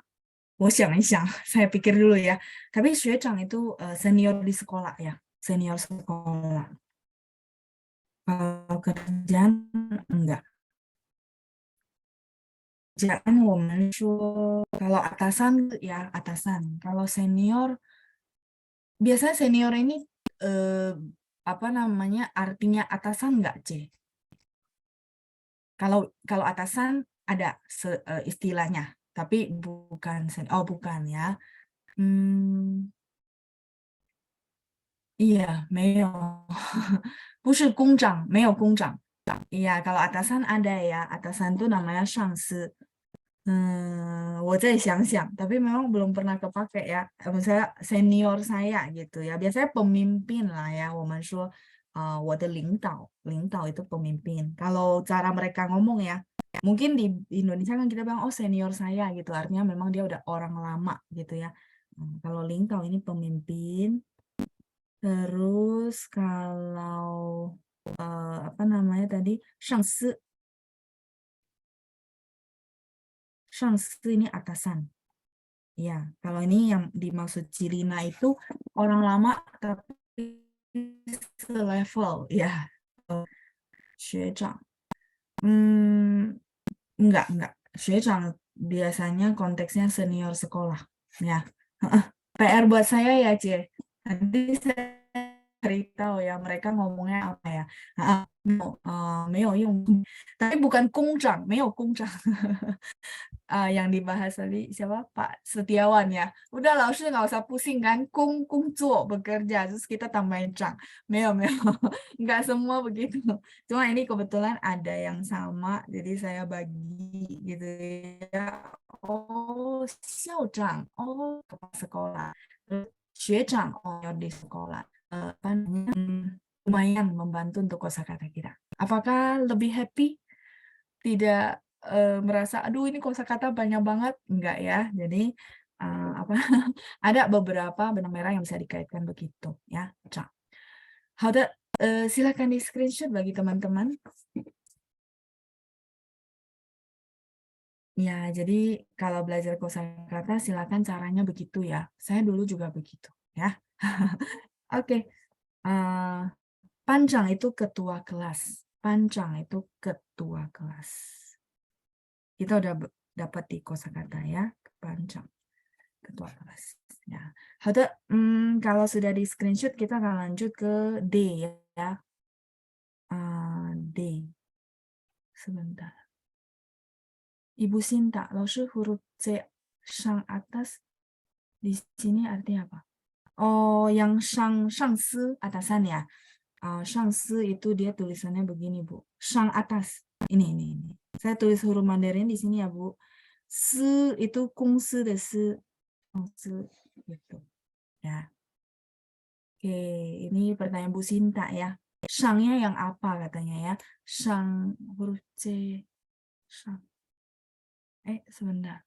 我想一想, saya pikir dulu ya. Tapi 学长 itu senior di sekolah ya, senior sekolah. Kalau kerjaan enggak. Kerjaan 我们说 kalau atasan ya atasan. Kalau senior, biasanya senior ini apa namanya artinya atasan enggak, C? Kalau atasan ada istilahnya, tapi bukan bukan ya. iya, 没有，不是工长，没有工长。Iya, kalau atasan ada ya, atasan itu namanya 上司。我再想想, tapi memang belum pernah kepake ya. Misalnya senior saya gitu ya. Biasanya pemimpin lah ya. 我们说我的领导 itu pemimpin. Kalau cara mereka ngomong ya, mungkin di Indonesia kan kita bilang oh senior saya gitu. Artinya memang dia udah orang lama gitu ya. Kalau 领导 ini pemimpin. Terus kalau apa namanya tadi 上司 ini atasan. Ya, kalau ini yang dimaksud Cilina itu orang lama tapi selevel ya. 学长. Enggak. 学长 biasanya konteksnya senior sekolah ya. PR buat saya ya, C. Nanti saya cari tahu ya mereka ngomongnya apa ya. 没有用. Tapi bukan 工长, 没有工长. Yang dibahas tadi siapa? Pak Setiawan ya. Udah lah, nggak usah pusing kan. 工作 bekerja, terus kita tambahin 长. 没有. Nggak semua begitu. Cuma ini kebetulan ada yang sama, jadi saya bagi gitu ya. Oh, 校长, oh kepala sekolah. 学长, oh di sekolah. Lumayan membantu untuk kosakata kita. Apakah lebih happy? Tidak merasa aduh ini kosakata banyak banget, enggak ya. Jadi apa ada beberapa benang merah yang bisa dikaitkan begitu ya. Silakan di screenshot bagi teman-teman. Ya, jadi kalau belajar kosakata silakan caranya begitu ya. Saya dulu juga begitu ya. Oke. Panjang itu ketua kelas. Panjang itu ketua kelas. Kita udah dapat di kosakata ya, panjang ketua kelas. Ya. Kalau sudah di screenshot kita akan lanjut ke D ya. D. Sebentar. Ibu Sinta, 老师 huruf C sang atas di sini artinya apa? Oh, yang sang si atasan ya. Sang si itu dia tulisannya begini, Bu. Sang atas. Ini. Saya tulis huruf Mandarin di sini ya, Bu. Si itu kungsi de si. Gitu. Ya. Oke, ini pertanyaan Bu Sinta ya. Sangnya yang apa katanya ya? Sang huruf C. Sang. Sebentar.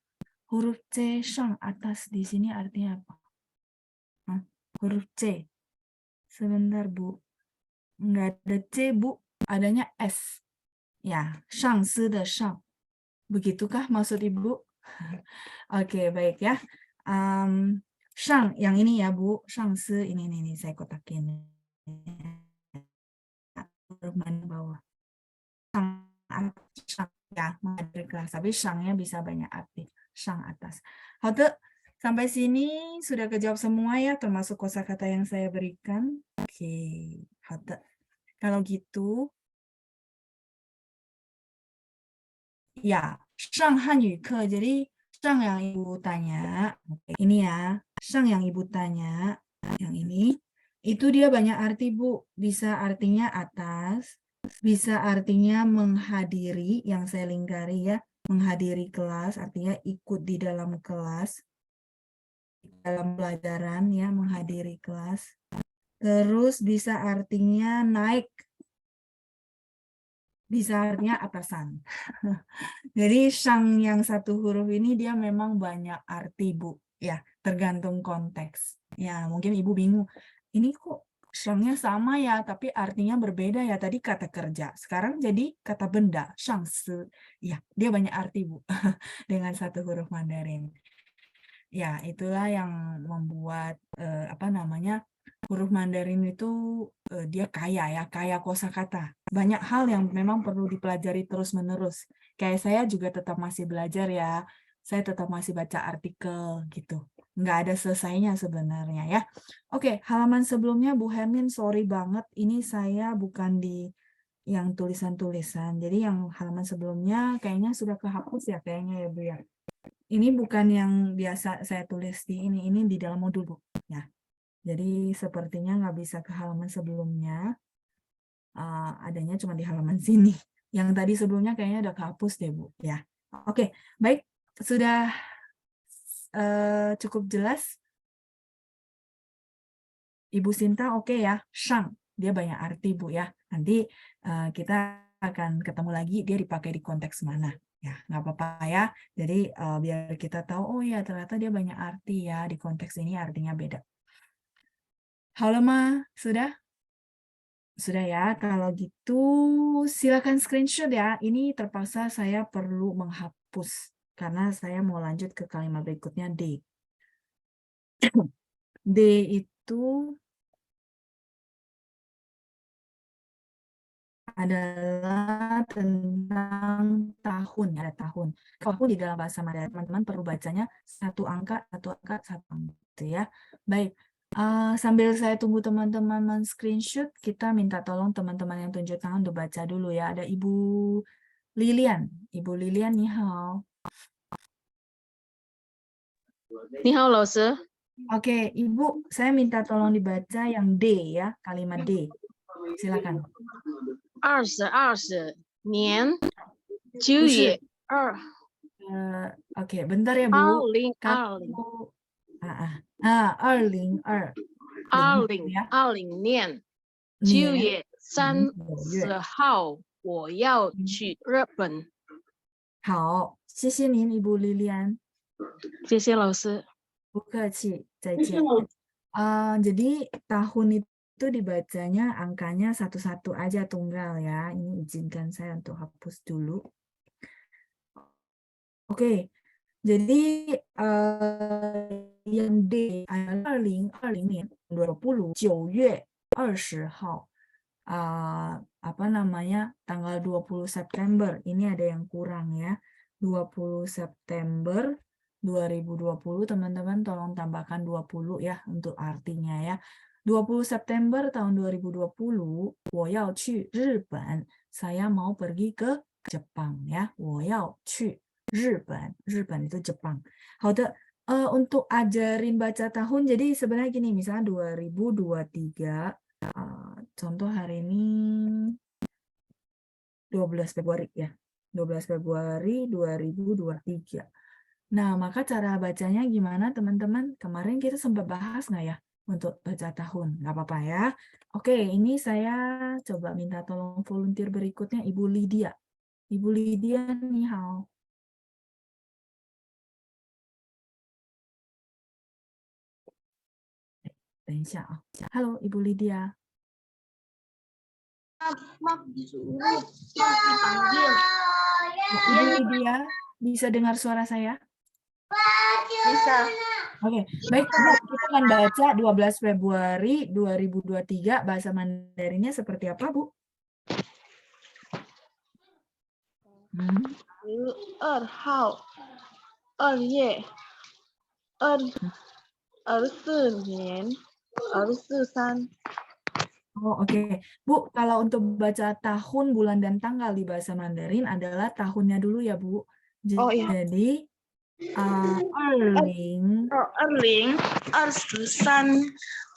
Huruf C sang atas di sini artinya apa? Huruf C. Sebentar, Bu. Enggak ada C, Bu. Adanya S. Ya, 上司的上. Begitukah maksud Ibu? Oke, baik ya. Shang yang ini ya, Bu. 上司 ini saya kotakin huruf mana bawah. Sang ya, menghadiri kelas. Tapi sangnya bisa banyak arti. Sang atas. Hode, sampai sini sudah kejawab semua ya, termasuk kosakata yang saya berikan. Oke, hode. Kalau gitu, ya, Shang Hanyu Ke. Jadi, Shang yang ibu tanya, ini ya, Shang yang ibu tanya, yang ini, itu dia banyak arti, Bu. Bisa artinya atas, bisa artinya menghadiri, yang saya lingkari ya, menghadiri kelas, artinya ikut di dalam kelas, dalam pelajaran ya, menghadiri kelas. Terus bisa artinya naik, bisa artinya atasan. Jadi Shang yang satu huruf ini dia memang banyak arti, Bu. Ya, tergantung konteks. Ya, mungkin Ibu bingung. Ini kok Shangnya sama ya, tapi artinya berbeda ya. Tadi kata kerja, sekarang jadi kata benda, Shangsi. Ya, dia banyak arti, Bu. Dengan satu huruf Mandarin. Ya, itulah yang membuat huruf Mandarin itu dia kaya ya, kaya kosakata. Banyak hal yang memang perlu dipelajari terus-menerus. Kayak saya juga tetap masih belajar ya. Saya tetap masih baca artikel gitu. Nggak ada selesainya sebenarnya ya. Oke, halaman sebelumnya Bu Hermin, sorry banget. Ini saya bukan di yang tulisan-tulisan. Jadi yang halaman sebelumnya kayaknya sudah kehapus ya kayaknya ya Bu ya. Ini bukan yang biasa saya tulis di ini di dalam modul, Bu. Ya. Jadi sepertinya nggak bisa ke halaman sebelumnya. Adanya cuma di halaman sini. Yang tadi sebelumnya kayaknya udah kehapus deh, Bu. Ya. Oke, baik. Sudah cukup jelas? Ibu Sinta oke ya? Shang. Dia banyak arti, Bu ya. Nanti kita akan ketemu lagi dia dipakai di konteks mana. Ya, nggak apa-apa ya. Jadi biar kita tahu, oh ya ternyata dia banyak arti ya. Di konteks ini artinya beda. Halo Ma, sudah? Sudah ya, kalau gitu silakan screenshot ya. Ini terpaksa saya perlu menghapus karena saya mau lanjut ke kalimat berikutnya D. D itu adalah tentang tahun, ada tahun. Tahun di dalam bahasa Mandarin, teman-teman perlu bacanya satu angka, gitu ya. Baik. Sambil saya tunggu teman-teman men-screenshot, kita minta tolong teman-teman yang tunjuk tangan untuk baca dulu ya. Ada Ibu Lilian. Ibu Lilian, ni hao. Ni hao, Laoshi. Oke, Ibu, saya minta tolong dibaca yang D ya, kalimat D. Silakan. 22年9月2 Oke, bentar ya Bu. 2020年9月30号我要去日本。好，谢谢您，Ibu Lilian。谢谢老师。不客气，再见。Jadi tahun itu dibacanya angkanya satu-satu aja tunggal ya. Ini izinkan saya untuk hapus dulu. Oke, jadi yang D adalah 2020年9月20号. Apa namanya, tanggal 20 September. Ini ada yang kurang ya. 20 September 2020, teman-teman tolong tambahkan 20 ya untuk artinya ya. 20 September tahun 2020, 我要去日本. Saya mau pergi ke Jepang ya. 我要去日本. 日本 itu Jepang. 好的, untuk ajarin baca tahun, jadi sebenarnya gini, misalnya 2023, contoh hari ini 12 Februari ya. 12 Februari 2023. Nah, maka cara bacanya gimana teman-teman? Kemarin kita sempat bahas nggak ya untuk baca tahun? Nggak apa-apa ya. Oke, ini saya coba minta tolong volunteer berikutnya Ibu Lydia. Ibu Lydia, ni hao. Halo Ibu Lydia. Ibu Lydia, bisa dengar suara saya? Bisa. Oke, baik Bu, kita akan baca 12 Februari 2023 bahasa Mandarinnya seperti apa, Bu? 12号2月24年243 Oh, oke. Bu, kalau untuk baca tahun, bulan, dan tanggal di bahasa Mandarin adalah tahunnya dulu ya, Bu. Oh iya. Jadi, 2023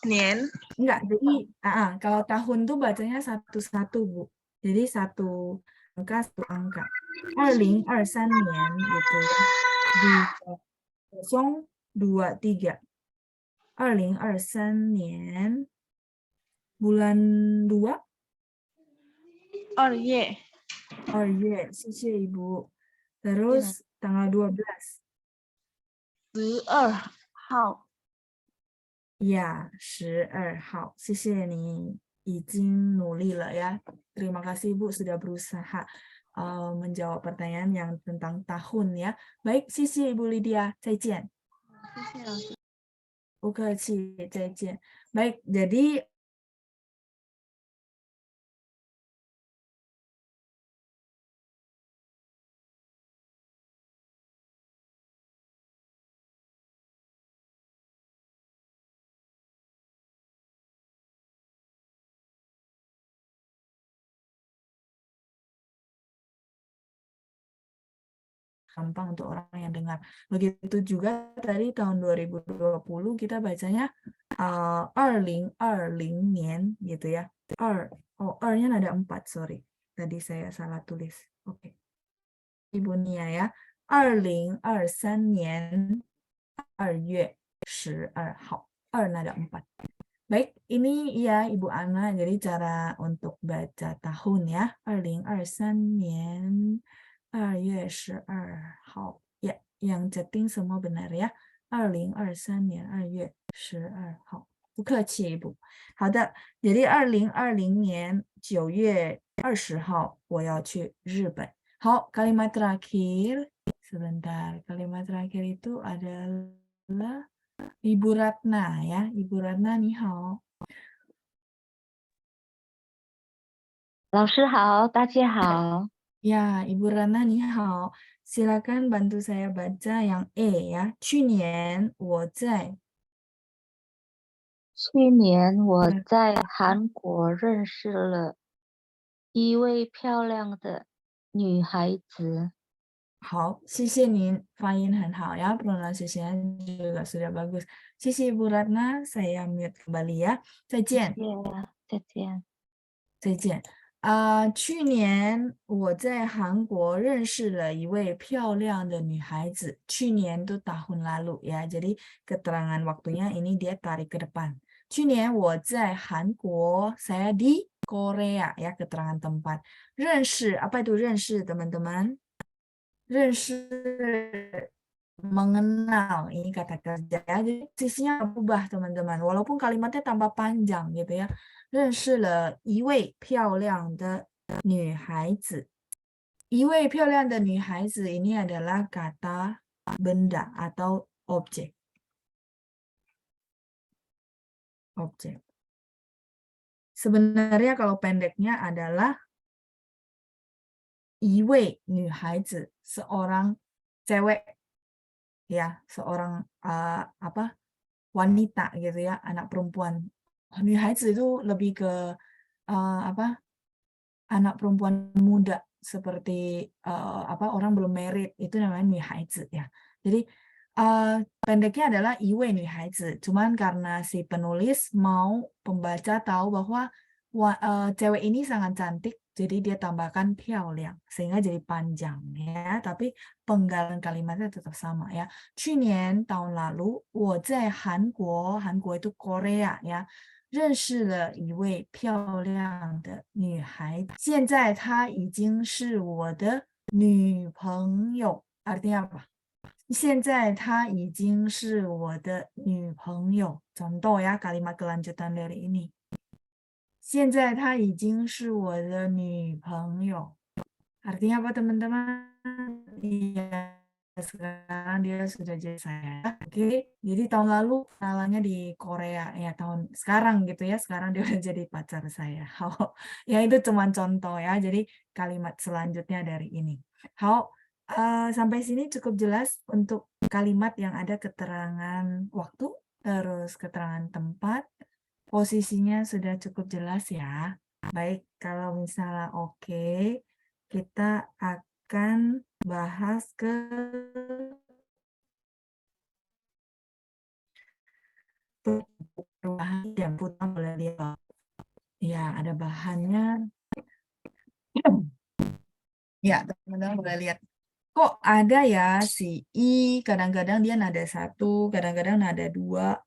年 enggak, jadi kalau tahun tuh bacanya satu-satu, Bu. Jadi satu angka. 2023年 gitu ya. Di 023. 2023年 bulan 2. 2月2月, 谢谢 Ibu. Terus tanggal 12. 12号 Ya, 12号. 谢谢你已经努力了ya. Terima kasih Ibu sudah berusaha menjawab pertanyaan yang tentang tahun ya. Baik, 谢谢 Ibu Lydia. 再见。谢谢老师。不客气，再见。Baik, jadi gampang untuk orang yang dengar. Begitu juga tadi tahun 2020 kita bacanya 2020年 gitu ya. R-nya ada 4, sorry. Tadi saya salah tulis. Oke. Ibu Nia ya. 2023年2月12号. 2 ada 4. Baik, ini ya Ibu Ana, jadi cara untuk baca tahun ya. 2023年2月12号 ya, yang chatting semua benar ya. 2023年2月12号，不客气Ibu。好的，jadi 2020年9月20号我要去日本。好，kalimat terakhir, sebentar, kalimat terakhir itu adalah Ibu Ratna ya. Ibu Ratna, 你好。老师好，大家好。 Ya, Ibu Rana, 你好. Silakan bantu saya baca yang E ya. 去年我在去年我在韩国认识了一位漂亮的女孩子。好，谢谢您，发音很好ya, pronunciation juga sudah bagus. 谢谢 Ibu Ratna, saya mute kembali ya. 再见。再见。再见。去年我在韩国认识了一位漂亮的女孩子。去年itu tahun lalu ya, jadi keterangan waktunya ini dia tarik ke depan. 去年我在韩国, saya di Korea ya, keterangan tempat. 认识, apa itu 认识 teman-teman? 认识 mengenal, ini kata kerja ya. Jadi sisinya berubah teman-teman, walaupun kalimatnya tambah panjang gitu ya. 认识了一位漂亮的女孩子。一位漂亮的女孩子 ini adalah kata benda atau objek. Objek. Sebenarnya kalau pendeknya adalah 一位女孩子, seorang cewek ya, seorang wanita gitu ya, anak perempuan. 女孩子 itu lebih ke anak perempuan muda, seperti orang belum married, itu namanya 女孩子 ya. Jadi pendeknya adalah 一位女孩子, cuman karena si penulis mau pembaca tahu bahwa cewek ini sangat cantik, jadi dia tambahkan 漂亮 sehingga jadi panjang ya, tapi penggalan kalimatnya tetap sama ya. 去年 tahun lalu, 我在韩国, 韩国 itu Korea ya, 认识了一位漂亮的女孩，现在她已经是我的女朋友。Artinya apa? 现在她已经是我的女朋友。Contoh ya, kalimat kelanjutan dari ini. 现在她已经是我的女朋友。Artinya apa teman-teman? Iya, sekarang dia sudah jadi saya. Oke, jadi tahun lalu kenalannya di Korea ya, tahun sekarang gitu ya, sekarang dia udah jadi pacar saya. Hao, ya itu cuma contoh ya. Jadi kalimat selanjutnya dari ini. Hao, sampai sini cukup jelas untuk kalimat yang ada keterangan waktu, terus keterangan tempat, posisinya sudah cukup jelas ya. Baik, kalau misalnya oke, kita akan bahas ke perubahan yang Putra boleh lihat. Ya, ada bahannya. Ya, teman-teman boleh lihat. Kok ada ya si I, kadang-kadang dia nada 1, kadang-kadang nada 2.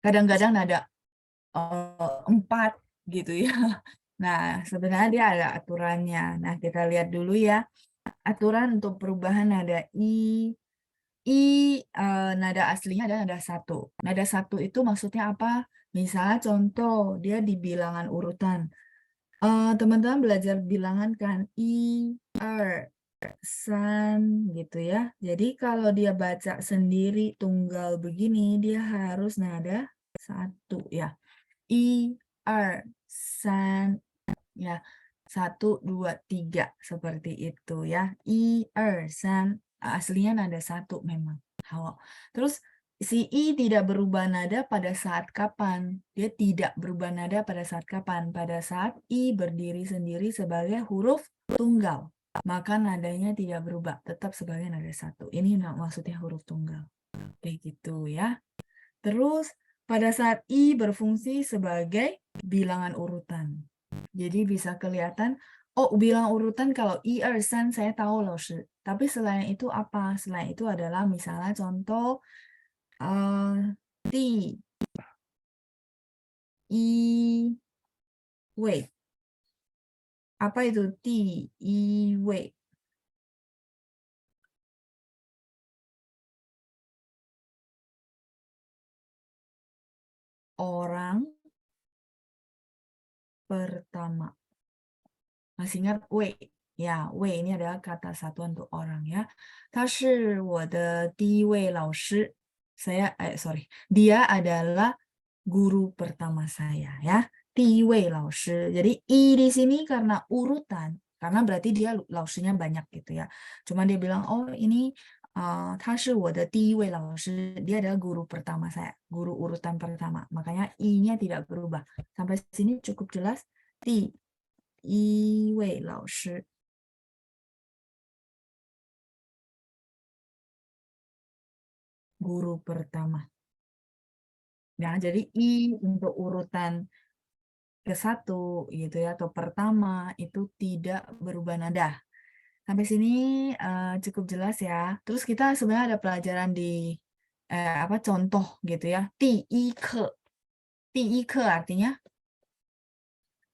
Kadang-kadang nada 4 gitu ya. Nah, sebenarnya dia ada aturannya. Nah, kita lihat dulu ya. Aturan untuk perubahan nada I, nada aslinya adalah nada 1. Nada 1 itu maksudnya apa? Misalnya contoh, dia di bilangan urutan. Teman-teman belajar bilangan kan? I, san, gitu ya. Jadi kalau dia baca sendiri tunggal begini, dia harus nada 1 ya. I, san, ya. 1, 2, 3 seperti itu ya. I, san, aslinya nada 1 memang. Hao. Terus si I tidak berubah nada pada saat kapan? Dia tidak berubah nada pada saat kapan? Pada saat I berdiri sendiri sebagai huruf tunggal. Maka nadanya tidak berubah, tetap sebagai nada 1. Ini maksudnya huruf tunggal. Kayak gitu ya. Terus pada saat I berfungsi sebagai bilangan urutan. Jadi bisa kelihatan, oh bilangan urutan kalau 1, 2, 3 saya tahu loh. Tapi selain itu apa? Selain itu adalah misalnya contoh T, I, W. Apa itu T, I, W? Orang pertama. Masih ingat W? Ya, W ini adalah kata satuan untuk orang ya. 他是我的第一位老师. Dia adalah guru pertama saya ya. 第一位老师. Jadi I di sini karena urutan, karena berarti dia lausnya banyak gitu ya. Cuma dia bilang, oh ini 他是我的第一位老师. Dia adalah guru pertama saya, guru urutan pertama. Makanya I-nya tidak berubah. Sampai sini cukup jelas. 第一位老师. Guru pertama. Ya, jadi I untuk urutan ke-1 gitu ya, atau pertama itu tidak berubah nada. Sampai sini cukup jelas ya. Terus kita sebenarnya ada pelajaran di contoh gitu ya. 第一课. 第一课 artinya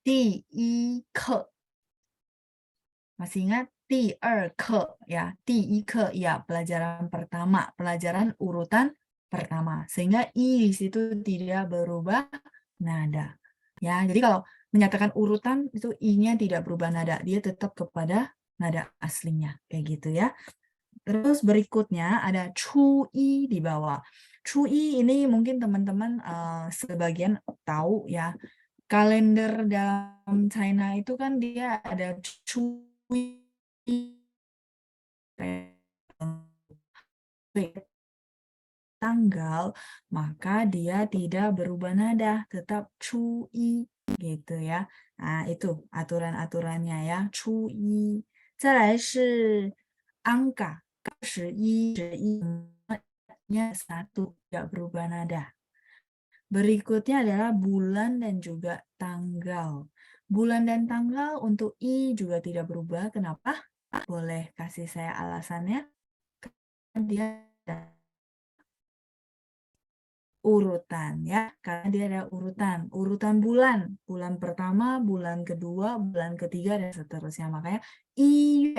第一课. Masih ingat? 第二课 ya. 第一课 ya pelajaran pertama, pelajaran urutan pertama. Sehingga I di situ tidak berubah nada. Ya, jadi kalau menyatakan urutan itu I-nya tidak berubah nada, dia tetap kepada nada aslinya kayak gitu ya. Terus berikutnya ada Chu-i di bawah. Chu-i ini mungkin teman-teman sebagian tahu ya. Kalender dalam China itu kan dia ada Chu-i tanggal, maka dia tidak berubah nada, tetap Chu-i gitu ya. Nah, itu aturan-aturannya ya, Chu-i. 再来是 angka 11nya 1 tidak berubah nada. Berikutnya adalah bulan dan juga tanggal. Bulan dan tanggal untuk I juga tidak berubah. Kenapa? Boleh kasih saya alasannya? Dia urutan ya, karena dia ada urutan bulan pertama, bulan kedua, bulan ketiga dan seterusnya. Makanya I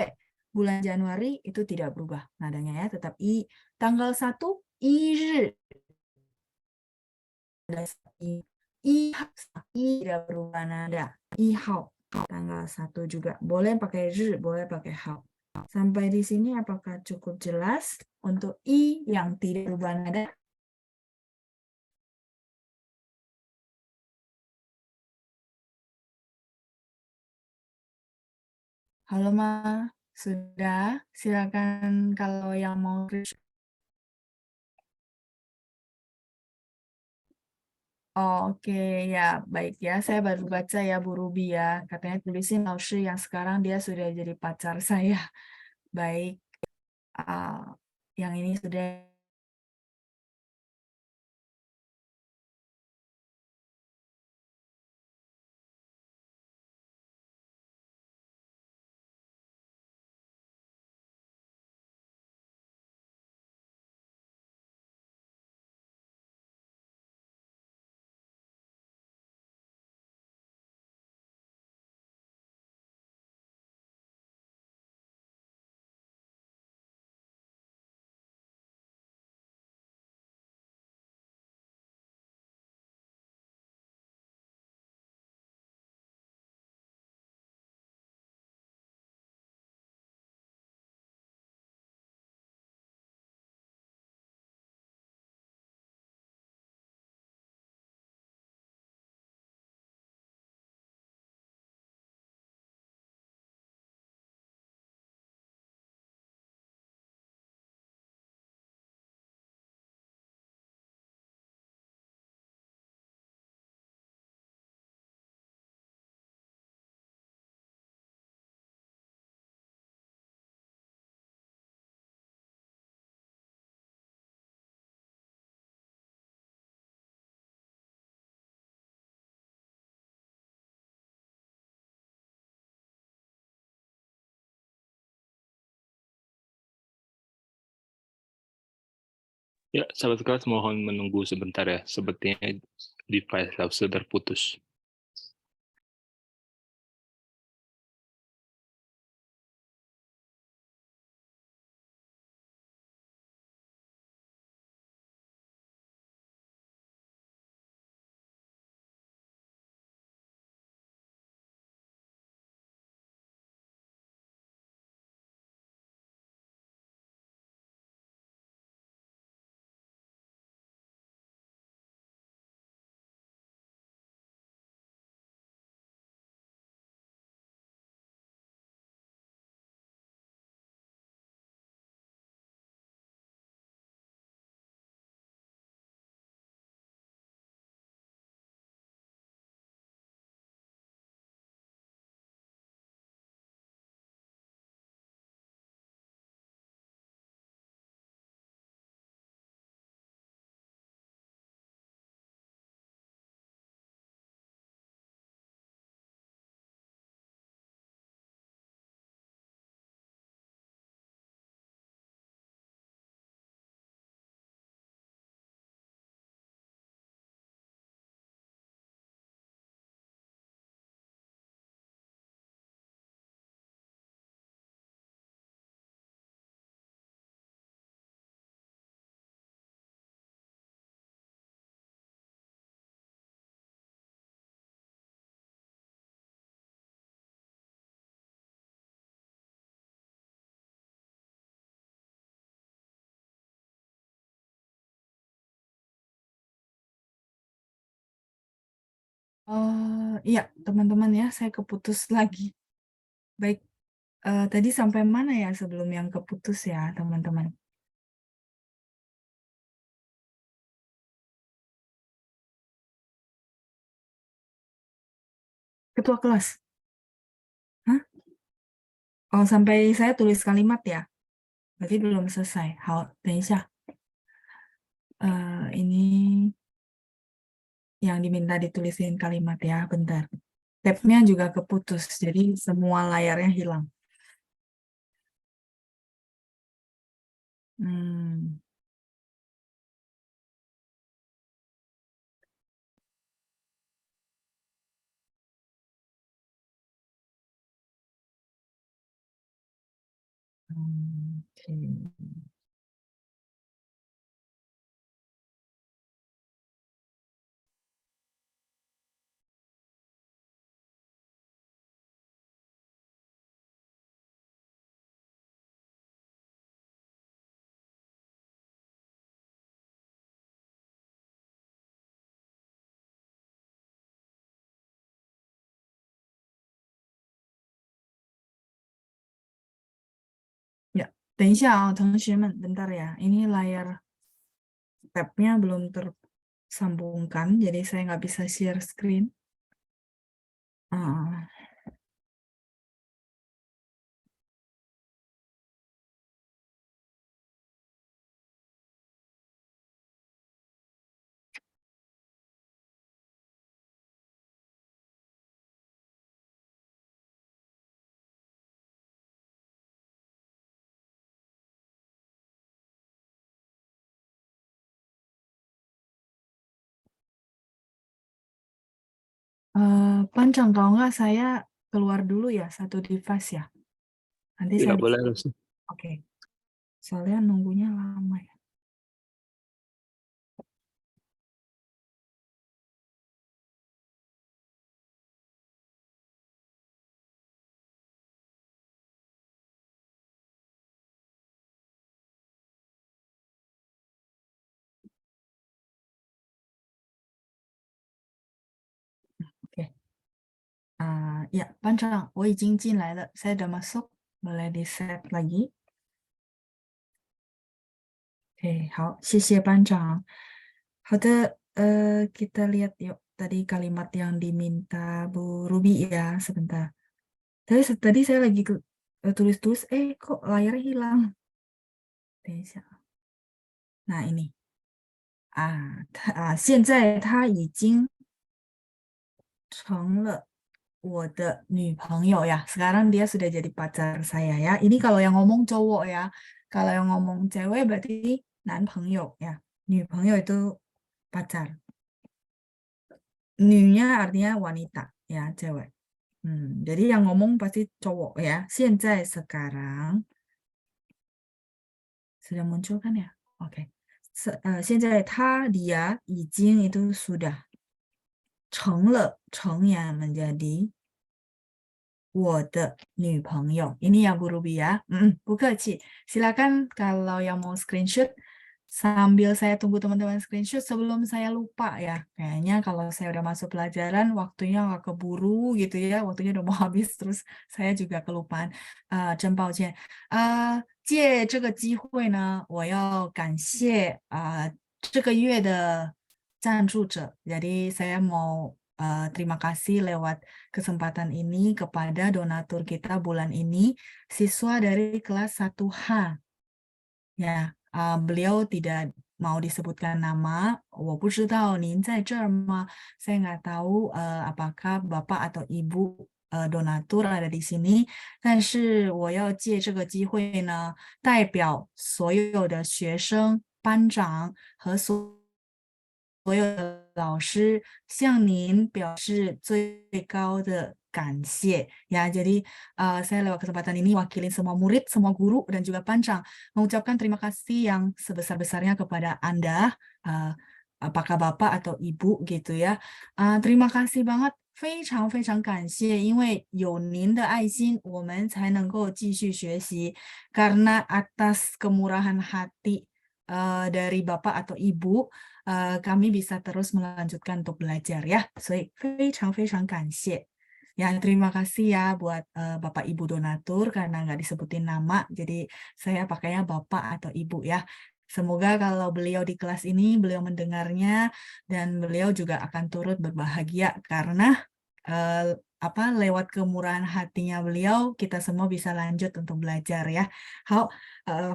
bulan Januari itu tidak berubah nadanya ya, tetap I. Tanggal 1 I I tidak berubah nada, I hao Tanggal 1 juga. Boleh pakai zhi, boleh pakai hao. Sampai di sini apakah cukup jelas? Untuk i yang tidak berubah nada. Halo Ma, sudah? Silakan kalau yang mau. Oke, ya baik ya. Saya baru baca ya Bu Ruby ya. Katanya tulisin Laoshi yang sekarang dia sudah jadi pacar saya. Baik, yang ini sudah. Ya, sahabat kelas mohon menunggu sebentar ya. Sepertinya device Lause terputus. Iya, teman-teman ya, saya keputus lagi. Baik, tadi sampai mana ya sebelum yang keputus ya, teman-teman? Ketua kelas? Hah? Oh, sampai saya tulis kalimat ya? Berarti belum selesai. Hao, 等一下. Ini yang diminta ditulisin kalimat ya, bentar. Tab-nya juga keputus, jadi semua layarnya hilang. Hmm. Oke. 等一下啊，同学们，bentar ya. Ini layar tab-nya belum tersambungkan, jadi saya nggak bisa share screen. Ah, Pancang, kalau nggak saya keluar dulu ya, satu device ya. Nanti saya Tidak boleh langsung. Oke. Soalnya nunggunya lama ya. Oke. Ya, Pancang, 我已经进来了, saya udah masuk, boleh di set lagi. Oke, 好，谢谢班长。好的，kita lihat yuk tadi kalimat yang diminta Bu Ruby ya, sebentar. Tadi saya lagi tulis-tulis, kok layarnya hilang. 等一下，nah ini. 现在他已经成了我的女朋友ya. Sekarang dia sudah jadi pacar saya ya. Ini kalau yang ngomong cowok ya. Kalau yang ngomong cewek berarti 男朋友 ya. 女朋友 itu pacar. Nya artinya wanita ya, cewek. Jadi yang ngomong pasti cowok ya. 现在 sekarang sudah muncul kan ya? Oke. 现在他 dia 已经 itu sudah 成了 yang menjadi 我的女朋友. Ini ya Bu Ruby ya. Bu Keci, silakan kalau yang mau screenshot sambil saya tunggu teman-teman screenshot sebelum saya lupa ya. Kayaknya kalau saya udah masuk pelajaran waktunya nggak keburu gitu ya. Waktunya udah mau habis terus saya juga kelupaan. 真抱歉。借这个机会呢，我要感谢这个月的赞助者. Jadi saya mau terima kasih lewat kesempatan ini kepada donatur kita bulan ini, siswa dari kelas 1H. Ya, beliau tidak mau disebutkan nama. 我不知道您在这儿吗? Saya nggak tahu apakah Bapak atau Ibu donatur ada di sini. 但是我要借这个机会呢，代表所有的学生、班长和所有的老师向您表示最高的感谢. Ya, jadi saya lewat kesempatan ini wakilin semua murid, semua guru, dan juga pancang mengucapkan terima kasih yang sebesar-besarnya kepada Anda, apakah Bapak atau Ibu gitu ya. Terima kasih banget, 非常非常感谢，因为有您的爱心，我们才能够继续学习。Karena atas kemurahan hati dari Bapak atau Ibu, kami bisa terus melanjutkan untuk belajar ya. 所以非常非常感谢. Ya, terima kasih ya buat Bapak Ibu donatur karena nggak disebutin nama, jadi saya pakainya Bapak atau Ibu ya. Semoga kalau beliau di kelas ini, beliau mendengarnya dan beliau juga akan turut berbahagia karena lewat kemurahan hatinya beliau, kita semua bisa lanjut untuk belajar ya. 好，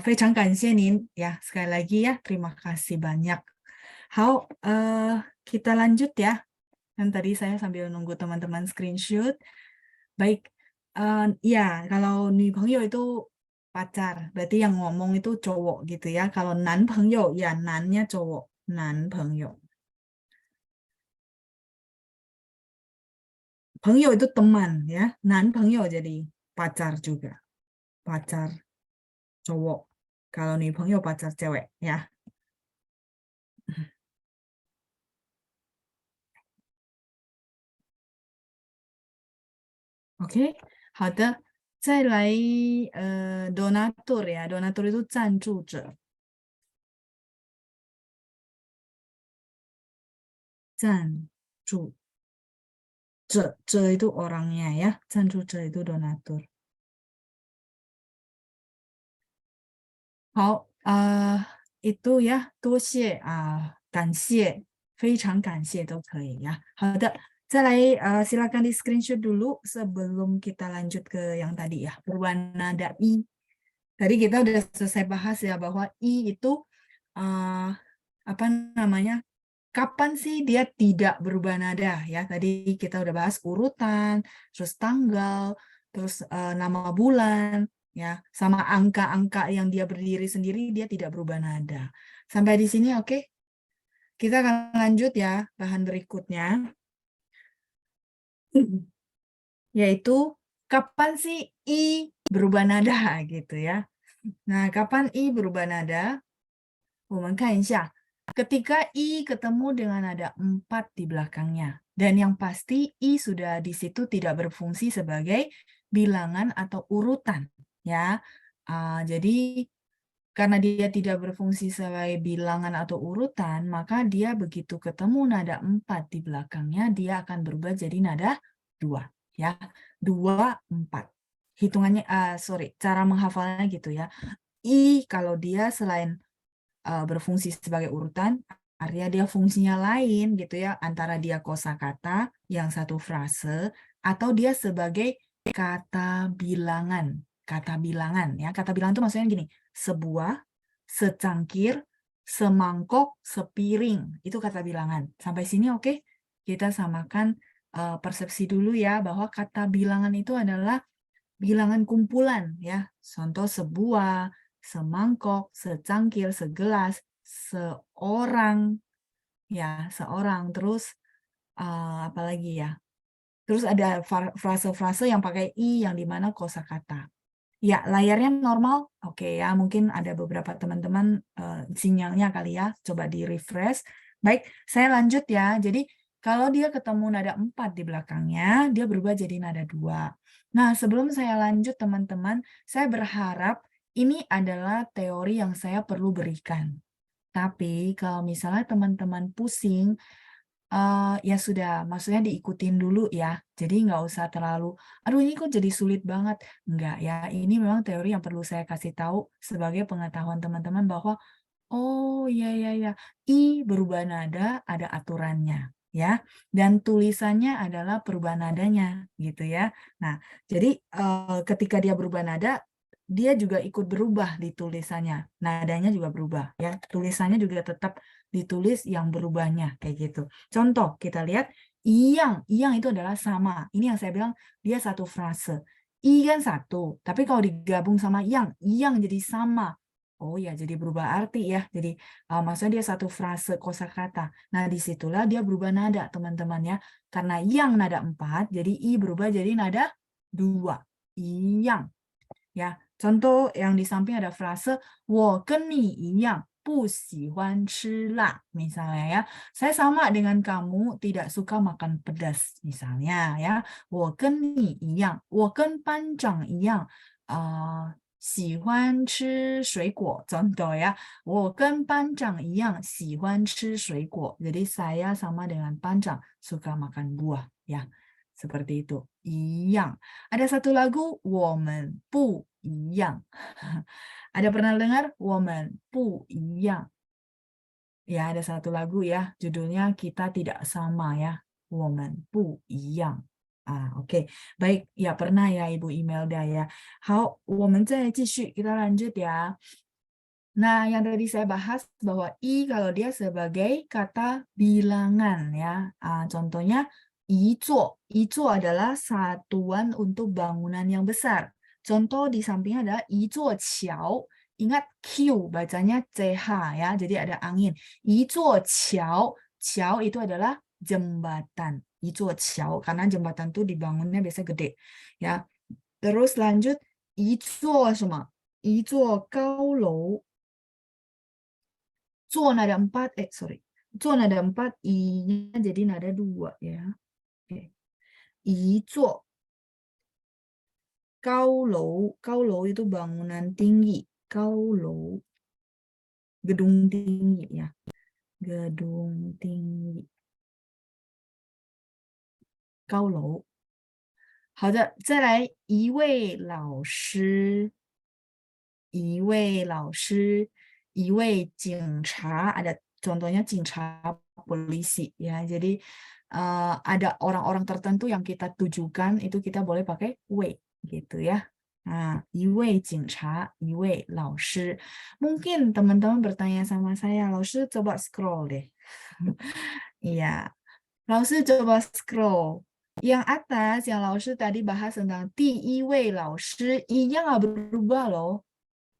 非常感谢您ya, sekali lagi ya, terima kasih banyak. 好，kita lanjut ya. Kan tadi saya sambil nunggu teman-teman screenshot. Baik, ya kalau 女朋友 itu pacar, berarti yang ngomong itu cowok gitu ya. Kalau 男朋友 ya nannya cowok, 男朋友. 朋友 itu teman ya, 男朋友 jadi pacar juga, pacar cowok. Kalau 女朋友 pacar cewek ya. OK， 好的，再来donatur ya, donatur itu 赞助者，赞助者itu orangnya ya, 赞助者 itu donatur. 好，itu ya，多谢啊，感谢，非常感谢都可以ya。好的，再来silakan di screenshot dulu sebelum kita lanjut ke yang tadi ya, perubahan nada i. Tadi kita udah selesai bahas ya bahwa i itu apa namanya? Kapan sih dia tidak berubah nada ya? Tadi kita udah bahas urutan, terus tanggal, terus nama bulan, ya, sama angka-angka yang dia berdiri sendiri dia tidak berubah nada. Sampai di sini oke? Kita akan lanjut ya bahan berikutnya, yaitu kapan sih i berubah nada gitu ya. Nah, kapan i berubah nada? 我们看一下. Ketika i ketemu dengan nada 4 di belakangnya. Dan yang pasti i sudah di situ tidak berfungsi sebagai bilangan atau urutan. Ya, jadi karena dia tidak berfungsi sebagai bilangan atau urutan, maka dia begitu ketemu nada 4 di belakangnya, dia akan berubah jadi nada 2. Ya, 2, 4. Hitungannya, cara menghafalnya gitu ya. I kalau dia selain berfungsi sebagai urutan, artinya dia fungsinya lain gitu ya, antara dia kosakata yang satu frase atau dia sebagai kata bilangan. Kata bilangan ya, kata bilangan itu maksudnya gini, sebuah, secangkir, semangkok, sepiring, itu kata bilangan. Sampai sini oke? Kita samakan persepsi dulu ya bahwa kata bilangan itu adalah bilangan kumpulan ya. Contoh sebuah, semangkok, secangkir, segelas, seorang, ya, seorang. Terus apa lagi ya? Terus ada frase-frase yang pakai i yang dimana kosakata. Ya, layarnya normal. Oke ya, mungkin ada beberapa teman-teman sinyalnya kali ya. Coba di-refresh. Baik, saya lanjut ya. Jadi kalau dia ketemu nada 4 di belakangnya, dia berubah jadi nada 2. Nah, sebelum saya lanjut teman-teman, saya berharap ini adalah teori yang saya perlu berikan. Tapi kalau misalnya teman-teman pusing, ya sudah, maksudnya diikutin dulu ya. Jadi nggak usah terlalu, aduh ini kok jadi sulit banget. Enggak ya, ini memang teori yang perlu saya kasih tahu sebagai pengetahuan teman-teman bahwa, oh iya, iya, iya, I berubah nada ada aturannya. Ya, dan tulisannya adalah perubahan nadanya gitu ya. Nah, jadi ketika dia berubah nada, dia juga ikut berubah di tulisannya. Nadanya juga berubah ya. Tulisannya juga tetap ditulis yang berubahnya kayak gitu. Contoh kita lihat yang itu adalah sama. Ini yang saya bilang dia satu frase. I kan satu, tapi kalau digabung sama yang jadi sama. Oh ya, jadi berubah arti ya. Jadi maksudnya dia satu frase kosakata. Nah, disitulah dia berubah nada, teman-teman ya. Karena yang nada 4, jadi i berubah jadi nada 2. Yang. Ya, contoh yang di samping ada frase 我跟你一样不喜欢吃辣 misalnya ya. Saya sama dengan kamu tidak suka makan pedas misalnya ya. 我跟你一样，我跟班长一样，喜欢吃水果 contoh ya. 我跟班长一样喜欢吃水果. Jadi saya sama dengan 班长 suka makan buah ya. Seperti itu. Yang. Ada satu lagu 我们不一样. Ada pernah dengar 我们不一样? Ya, ada satu lagu ya, judulnya Kita Tidak Sama ya. 我们不一样. Oke. Baik, ya pernah ya Ibu Imelda ya. 好，我们再继续, kita lanjut ya. Nah, yang tadi saya bahas bahwa i kalau dia sebagai kata bilangan ya. Contohnya izuo. Izuo adalah satuan untuk bangunan yang besar. Contoh di sampingnya adalah izuo qiao. Ingat Q bacanya CH ya. Jadi ada angin. Izuo qiao. Qiao itu adalah jembatan. Izuo qiao karena jembatan itu dibangunnya biasa gede ya. Terus lanjut izuo sama. Izuo gaolou. 做 nada 4, sorry. 做 nada 4, i-nya jadi nada 2 ya. Oke. 一座 gaolou. Gaolou itu bangunan tinggi. Gaolou. Gedung tinggi ya. Gedung tinggi. Gaolou. 好的，再来一位老师一位老师, 一位警察, ada contohnya 警察 polisi ya. Jadi ada orang-orang tertentu yang kita tujukan itu kita boleh pakai 位 gitu ya. Nah, 一位警察, 一位老师. Mungkin teman-teman bertanya sama saya, 老师 coba scroll deh. Iya, 老师 coba scroll. Yang atas, yang 老师 tadi bahas tentang 第一位老师, i-nya nggak berubah loh.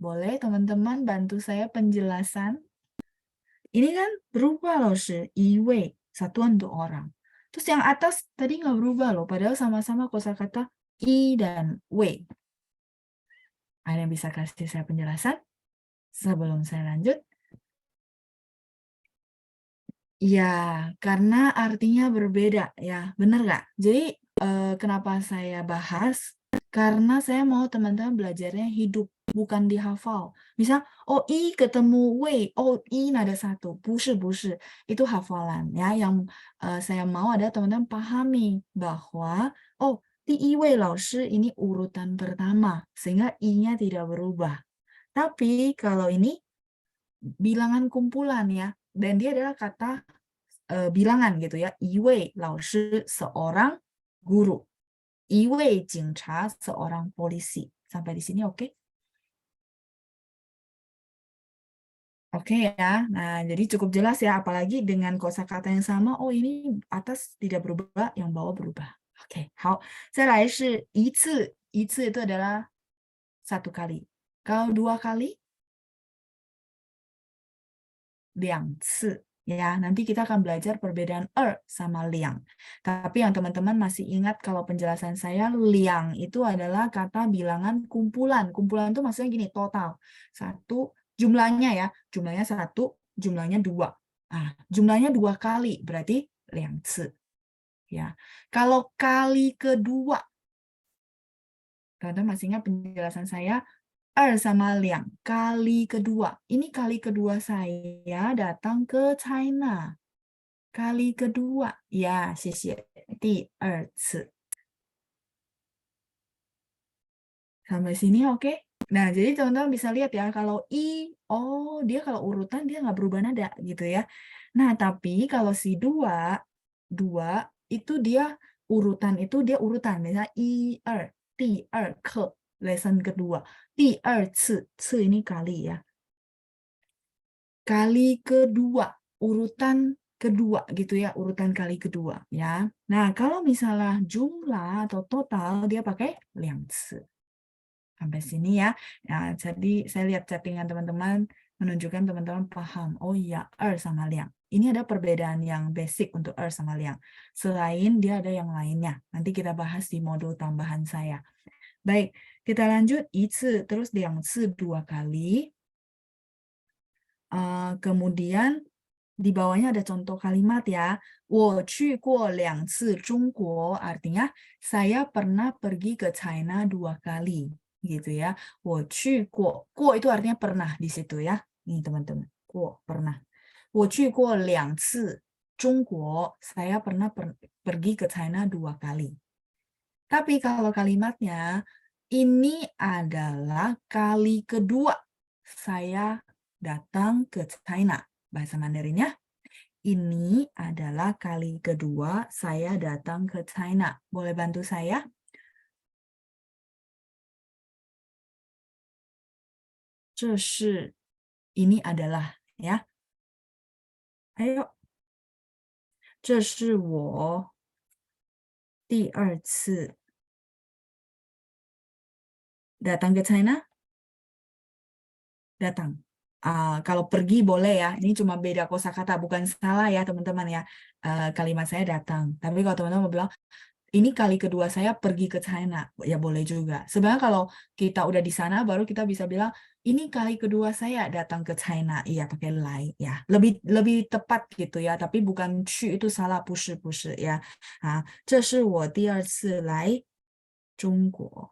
Boleh teman-teman bantu saya penjelasan? Ini kan berubah loh, 一位, satuan untuk orang. Terus yang atas tadi nggak berubah loh, padahal sama-sama kosakata i dan 位. Ada yang bisa kasih saya penjelasan sebelum saya lanjut? Ya, karena artinya berbeda ya, benar nggak? Jadi kenapa saya bahas? Karena saya mau teman-teman belajarnya hidup, bukan dihafal. Misal, oh i ketemu wei, oh i nada satu, 不是 itu hafalan ya. Yang saya mau ada teman-teman pahami bahwa oh 第一位老师 ini urutan pertama, sehingga i-nya tidak berubah. Tapi kalau ini bilangan kumpulan ya, dan dia adalah kata bilangan gitu ya. 一位老师 seorang guru. 一位警察 seorang polisi. Sampai di sini oke? Oke ya. Nah, jadi cukup jelas ya, apalagi dengan kosakata yang sama. Oh, ini atas tidak berubah, yang bawah berubah. Oke, 好。再来是一次，一次 itu adalah satu kali. Kalau dua kali, 两次. Ya, nanti kita akan belajar perbedaan sama liang. Tapi yang teman-teman masih ingat kalau penjelasan saya, liang itu adalah kata bilangan kumpulan. Kumpulan itu maksudnya gini, total. Satu, jumlahnya ya, jumlahnya satu, jumlahnya dua. Nah, jumlahnya dua kali, berarti 两次. Ya, kalau kali kedua, teman-teman masih ingat penjelasan saya, 2 sama 2, kali kedua. Ini kali kedua saya datang ke China. Kali kedua. Ya, 谢谢. 第二次. Sampai sini oke? Nah, jadi teman-teman bisa lihat ya, kalau i, oh dia kalau urutan dia nggak berubah nada gitu ya. Nah, tapi kalau si 2 itu dia urutan itu dia urutan. Misalnya 1, 2, 第二课, lesson kedua. 第二次, 次 ini kali ya. Kali kedua, urutan kedua gitu ya, urutan kali kedua ya. Nah, kalau misalnya jumlah atau total dia pakai 2次. Sampai sini ya. Nah, jadi saya lihat chattingan teman-teman menunjukkan teman-teman paham. Oh iya, 2 sama 2. Ini ada perbedaan yang basic untuk 2 sama 2. Selain dia ada yang lainnya. Nanti kita bahas di modul tambahan saya. Baik, kita lanjut. 一次 terus 2次 2 kali. Kemudian di bawahnya ada contoh kalimat ya. 我去过2次中国 artinya saya pernah pergi ke China 2 kali. Gitu ya. 我去过 itu artinya pernah di situ ya. Ini teman-teman. 过 pernah. 我去过2次中国 saya pernah pergi ke China 2 kali. Tapi kalau kalimatnya ini adalah kali kedua saya datang ke China. Bahasa Mandarinnya, ini adalah kali kedua saya datang ke China. Boleh bantu saya? Ini adalah ya. Ayo. 这是我第二次 datang ke China? Datang. Kalau pergi boleh ya. Ini cuma beda kosakata, bukan salah ya teman-teman ya. Kalimat saya datang. Tapi kalau teman-teman mau bilang, ini kali kedua saya pergi ke China, ya boleh juga. Sebenarnya kalau kita udah di sana, baru kita bisa bilang, ini kali kedua saya datang ke China. Iya, pakai lai ya. Lebih tepat gitu ya. Tapi bukan 去 itu salah, 不是ya. 这是我第二次来中国.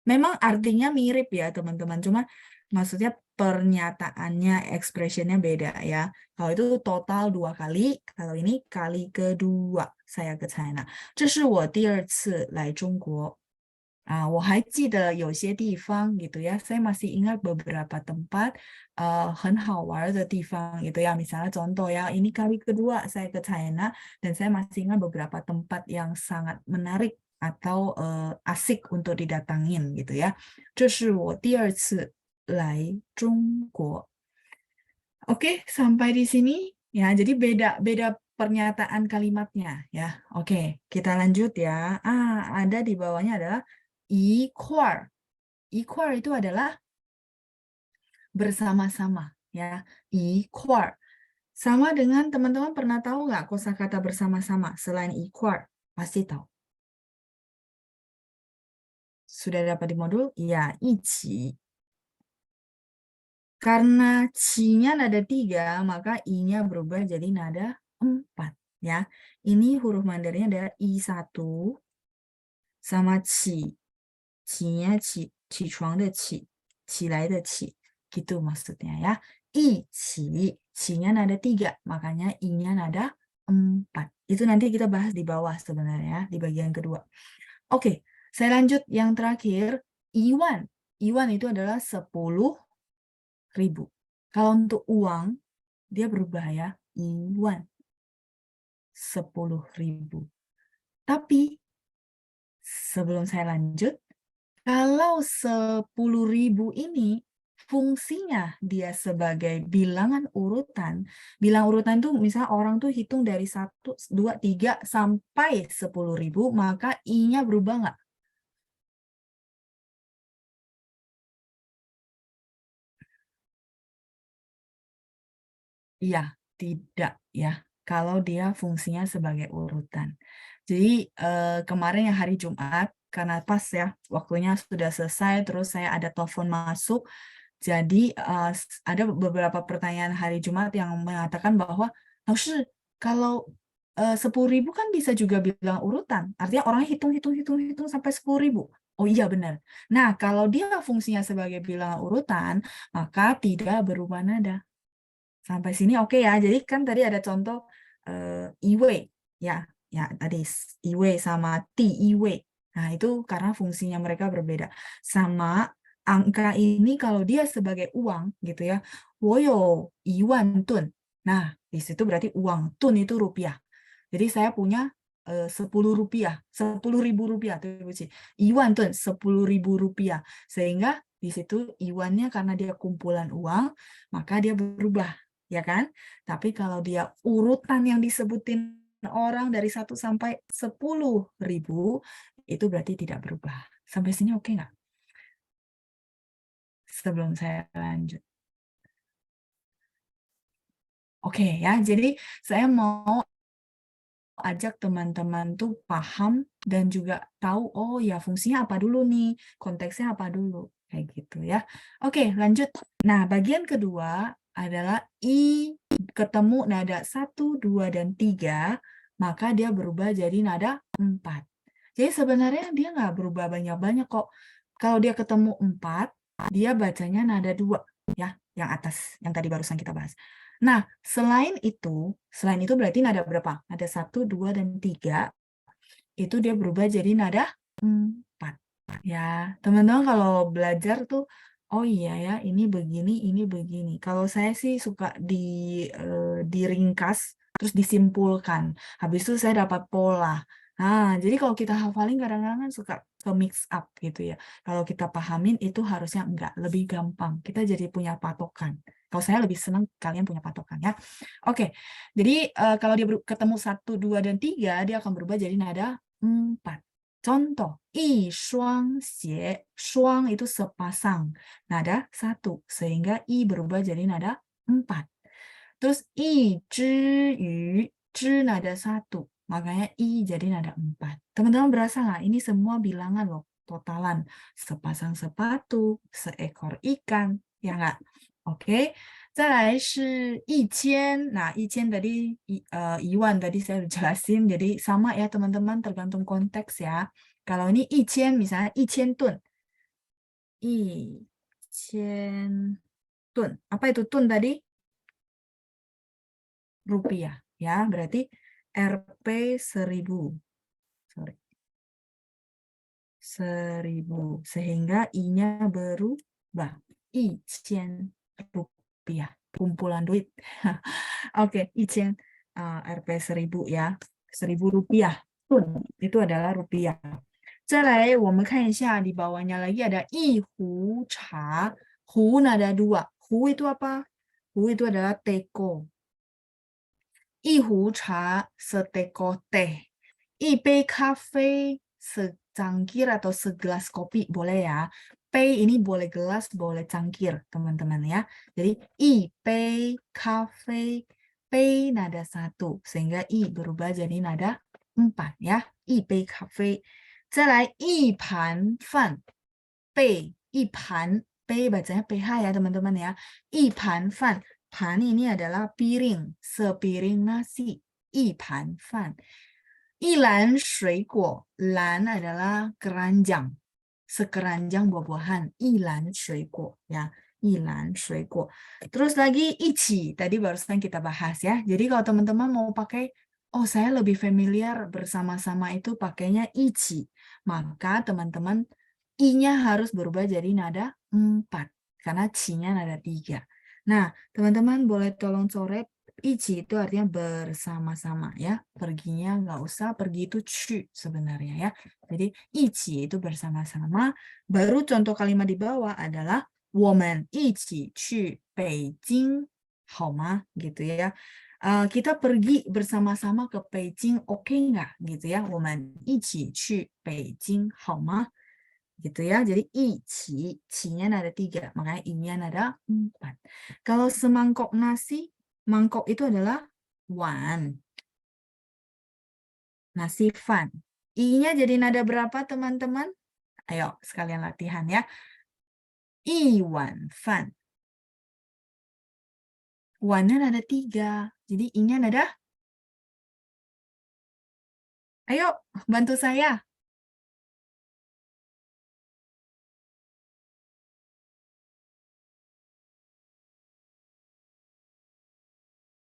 Memang artinya mirip ya teman-teman. Cuma maksudnya pernyataannya, expressionnya beda ya. Kalau itu total 2 kali, kalau ini kali kedua saya ke China. 这是我第二次来中国.我还记得有些地方 gitu ya. Saya masih ingat beberapa tempat 很好玩的地方 gitu ya. Misalnya contoh ya, ini kali kedua saya ke China dan saya masih ingat beberapa tempat yang sangat menarik atau asik untuk didatangin gitu ya. 这是我第二次来中国. Oke, sampai di sini ya. Jadi beda pernyataan kalimatnya ya. Oke, kita lanjut ya. Ada di bawahnya adalah 一块儿. 一块儿 itu adalah bersama-sama ya. 一块儿. Sama dengan teman-teman pernah tahu nggak kosakata bersama-sama selain 一块儿? Pasti tahu. Sudah dapat di modul? Iya, 一起. Karena ci-nya nada 3, maka i-nya berubah jadi nada 4 ya. Ini huruf Mandarinnya adalah i1 sama ci. Ci-nya ci chuang de ci, qilai de ci. Gitu maksudnya ya. I ci, ci-nya nada 3, makanya i-nya nada 4. Itu nanti kita bahas di bawah sebenarnya, di bagian kedua. Oke, saya lanjut yang terakhir, iwan. Iwan itu adalah 10.000. Kalau untuk uang, dia berubah ya, iwan. 10.000. Tapi, sebelum saya lanjut, kalau 10.000 ini, fungsinya dia sebagai bilangan urutan. Bilang urutan itu misalnya orang tuh hitung dari 1, 2, 3 sampai 10.000, maka i-nya berubah nggak? Iya, tidak ya. Kalau dia fungsinya sebagai urutan. Jadi kemarin yang hari Jumat, karena pas ya, waktunya sudah selesai, terus saya ada telepon masuk. Jadi ada beberapa pertanyaan hari Jumat yang mengatakan bahwa, kalau 10.000 kan bisa juga bilang urutan. Artinya orang hitung sampai 10.000. Oh iya benar. Nah, kalau dia fungsinya sebagai bilangan urutan, maka tidak berubah nada. Sampai sini oke ya. Jadi kan tadi ada contoh iwe ya. Ya, tadi iwe sama ti iwe. Nah, itu karena fungsinya mereka berbeda. Sama angka ini kalau dia sebagai uang gitu ya. Woyo iwan tun. Nah, di situ berarti uang. Tun itu rupiah. Jadi saya punya 10 rupiah, 10.000 rupiah. Iwan tun 10.000 rupiah. Sehingga di situ iwannya karena dia kumpulan uang, maka dia berubah. Ya kan? Tapi kalau dia urutan yang disebutin orang dari 1 sampai 10.000, itu berarti tidak berubah. Sampai sini oke nggak? Sebelum saya lanjut. Oke ya, jadi saya mau ajak teman-teman tuh paham dan juga tahu, oh ya fungsinya apa dulu nih, konteksnya apa dulu, kayak gitu ya. Oke, lanjut. Nah, bagian kedua adalah i ketemu nada 1, 2, dan 3, maka dia berubah jadi nada 4. Jadi sebenarnya dia nggak berubah banyak-banyak kok. Kalau dia ketemu 4, dia bacanya nada 2, ya, yang atas, yang tadi barusan kita bahas. Nah, selain itu berarti nada berapa? Nada 1, 2, dan 3, itu dia berubah jadi nada 4. Ya, teman-teman kalau belajar tuh, oh iya ya, ini begini. Kalau saya sih suka diringkas, terus disimpulkan. Habis itu saya dapat pola. Nah, jadi kalau kita hafalin kadang-kadang kan suka ke mix up gitu ya. Kalau kita pahamin itu harusnya enggak, lebih gampang. Kita jadi punya patokan. Kalau saya lebih senang kalian punya patokan ya. Oke, jadi kalau dia ketemu 1, 2, dan 3, dia akan berubah jadi nada 4. Contoh, i shuang xie, shuang itu sepasang, nada 1, sehingga i berubah jadi nada 4. Terus i zhi yu, zhi nada 1, makanya i jadi nada 4. Teman-teman berasa nggak? Ini semua bilangan loh, totalan. Sepasang sepatu, seekor ikan, ya nggak? Oke. 再来是1000. Nah, 1000 tadi 1,000 tadi saya udah jelasin. Jadi sama ya teman-teman, tergantung konteks ya. Kalau ini 1000 misalnya 1000 tun. 1000 tun. Apa itu tun tadi? Rupiah ya. Berarti Rp 1000. Sorry. 1000. Sehingga i-nya berubah. 1000 rupiah. Kumpulan duit. Oke, 1000 Rp 1000 ya. 1000 rupiah. Itu adalah rupiah. 再来，我们看一下di bawahnya lagi ada 一壶茶。壶 ada 2. 壶 itu apa? 壶 itu adalah teko. 一壶茶 seteko teh. 一杯咖啡 secangkir atau segelas kopi boleh ya. Pei ini boleh gelas, boleh cangkir, teman-teman ya. Jadi i pei kafe, pei nada 1 sehingga i berubah jadi nada 4 ya. I pei kafe. 再来一盘饭, pei, 一盘, pei bacanya ph ya teman-teman ya. 一盘饭, pan ini adalah piring, sepiring nasi. 一盘饭. 一篮水果, lan adalah keranjang, sekeranjang buah-buahan. 一篮水果 ya, 一篮水果. Terus lagi 一起, tadi barusan kita bahas ya. Jadi kalau teman-teman mau pakai, oh saya lebih familiar bersama-sama itu pakainya 一起, maka teman-teman i-nya harus berubah jadi nada 4 karena ci-nya nada 3. Nah, teman-teman boleh tolong coret. Ichi itu artinya bersama-sama ya. Perginya nggak usah pergi itu cu sebenarnya ya. Jadi ichi itu bersama-sama. Baru contoh kalimat di bawah adalah 我们一起去北京好吗? Gitu ya. Kita pergi bersama-sama ke Beijing, oke nggak? Gitu ya. 我们一起去北京好吗? Gitu ya. Jadi ichi, ci-nya nada 3, makanya i-nya nada 4. Kalau semangkok nasi, mangkok itu adalah wan. Nasi fan. I-nya jadi nada berapa teman-teman? Ayo sekalian latihan ya. I wan fan. Wan-nya nada 3. Jadi i-nya nada. Ayo bantu saya.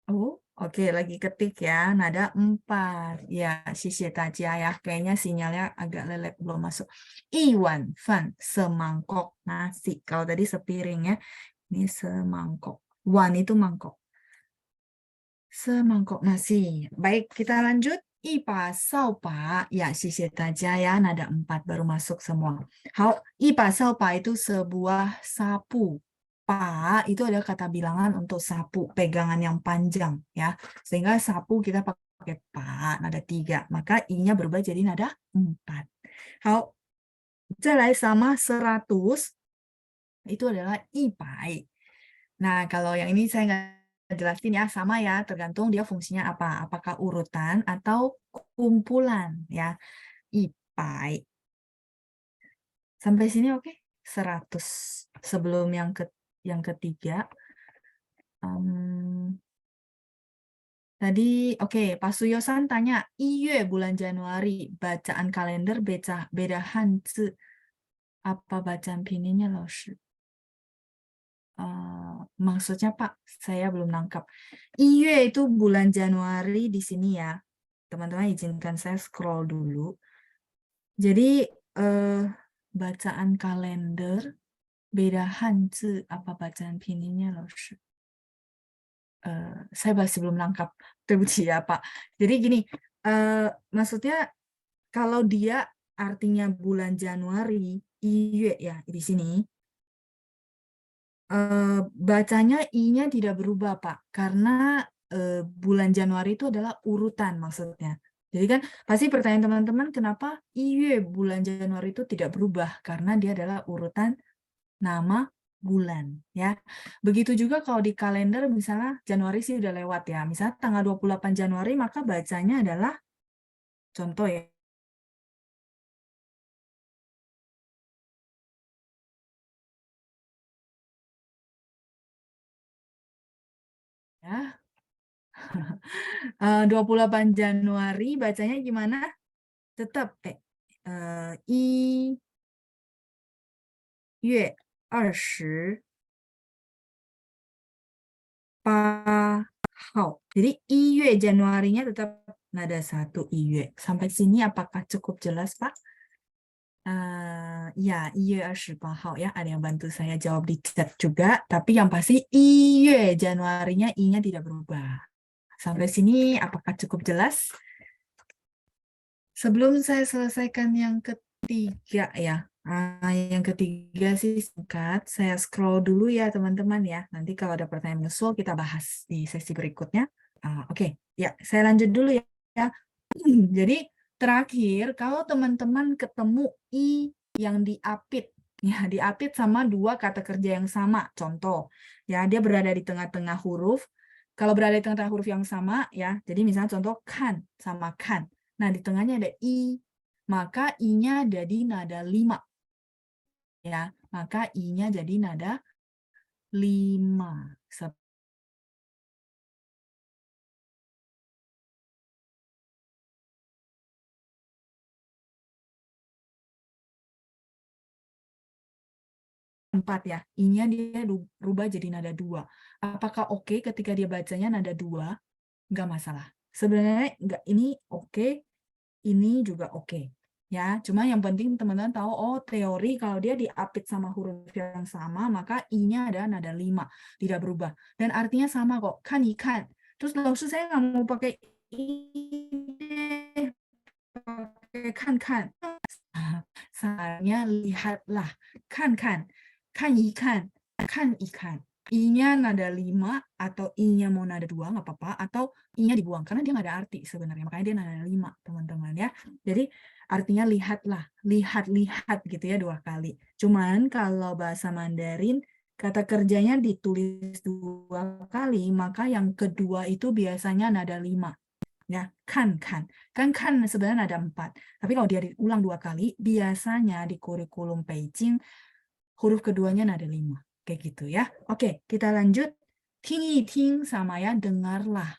Oh, oke, lagi ketik ya. Nada 4. Ya, xie daja ya. Kayaknya sinyalnya agak lelek belum masuk. Iwan fan, semangkok nasi. Kalau tadi sepiring ya. Ini semangkok. Wan itu mangkok. Semangkok nasi. Baik, kita lanjut. Ipa saupa. Ya, xie daja ya. Nada 4 baru masuk semua. Hao, ipa saupa itu sebuah sapu. Pa itu adalah kata bilangan untuk sapu, pegangan yang panjang ya. Sehingga sapu kita pakai pa, nada 3. Maka i-nya berubah jadi nada 4. Hao, 再来 sama 100 itu adalah i pai. Nah, kalau yang ini saya nggak jelasin ya, sama ya, tergantung dia fungsinya apa. Apakah urutan atau kumpulan ya. I pai. Sampai sini oke? 100. Sebelum yang ketiga, tadi oke, Pak Suyosan tanya, 1月 bulan Januari, bacaan kalender beda Hanzi. Apa bacaan pinyinya, Laoshi? Maksudnya Pak, saya belum nangkap. 1月 itu bulan Januari di sini ya. Teman-teman izinkan saya scroll dulu. Jadi bacaan kalender beda Hanzi, apa bacaan pinyinya, Laoshi? Saya masih belum nangkap, ya Pak. Jadi gini, maksudnya kalau dia artinya bulan Januari, 1月 ya di sini, bacanya i-nya tidak berubah Pak, karena bulan Januari itu adalah urutan maksudnya. Jadi kan pasti pertanyaan teman-teman, kenapa 1月 bulan Januari itu tidak berubah? Karena dia adalah urutan nama bulan ya. Begitu juga kalau di kalender misalnya Januari sih udah lewat ya. Misalnya tanggal 28 Januari maka bacanya adalah contoh ya. Ya. 28 Januari bacanya gimana? Tetap 1月28 号. Jadi 1月 Januarinya tetap nada 1 1月. Sampai sini apakah cukup jelas, Pak? Ya, 1月28号 ya. Ada yang bantu saya jawab di chat juga. Tapi yang pasti 1月 Januarinya I-nya tidak berubah. Sampai sini apakah cukup jelas? Sebelum saya selesaikan yang ketiga ya. Yang ketiga sih singkat. Saya scroll dulu ya teman-teman ya. Nanti kalau ada pertanyaan menyusul kita bahas di sesi berikutnya. Oke, ya saya lanjut dulu ya. Jadi terakhir, kalau teman-teman ketemu I yang diapit, ya diapit sama dua kata kerja yang sama, contoh, ya dia berada di tengah-tengah huruf. Kalau berada di tengah-tengah huruf yang sama, ya, jadi misalnya contoh kan sama kan. Nah di tengahnya ada I, maka I-nya jadi nada 5, ya, maka I-nya jadi nada 5. 4 ya, I-nya dia rubah jadi nada 2. Apakah oke ketika dia bacanya nada 2? Nggak masalah. Sebenarnya nggak, ini oke, ini juga oke. Ya, cuma yang penting teman-teman tahu, oh teori kalau dia diapit sama huruf yang sama, maka I-nya ada nada 5, tidak berubah. Dan artinya sama kok, kan ikan. Terus langsung saya nggak mau pakai I, pakai kan. Soalnya lihatlah, kan, ikan, I-nya nada 5 atau I-nya mau nada 2 nggak apa-apa, atau I-nya dibuang karena dia nggak ada arti sebenarnya, makanya dia nada 5 teman-teman ya. Jadi artinya lihatlah, lihat gitu ya 2 kali. Cuman kalau bahasa Mandarin kata kerjanya ditulis 2 kali, maka yang kedua itu biasanya nada 5. Ya, kan sebenarnya ada 4. Tapi kalau dia diulang 2 kali, biasanya di kurikulum Beijing huruf keduanya nada 5. Kayak gitu ya. Oke, kita lanjut. Ting sama ya, dengarlah.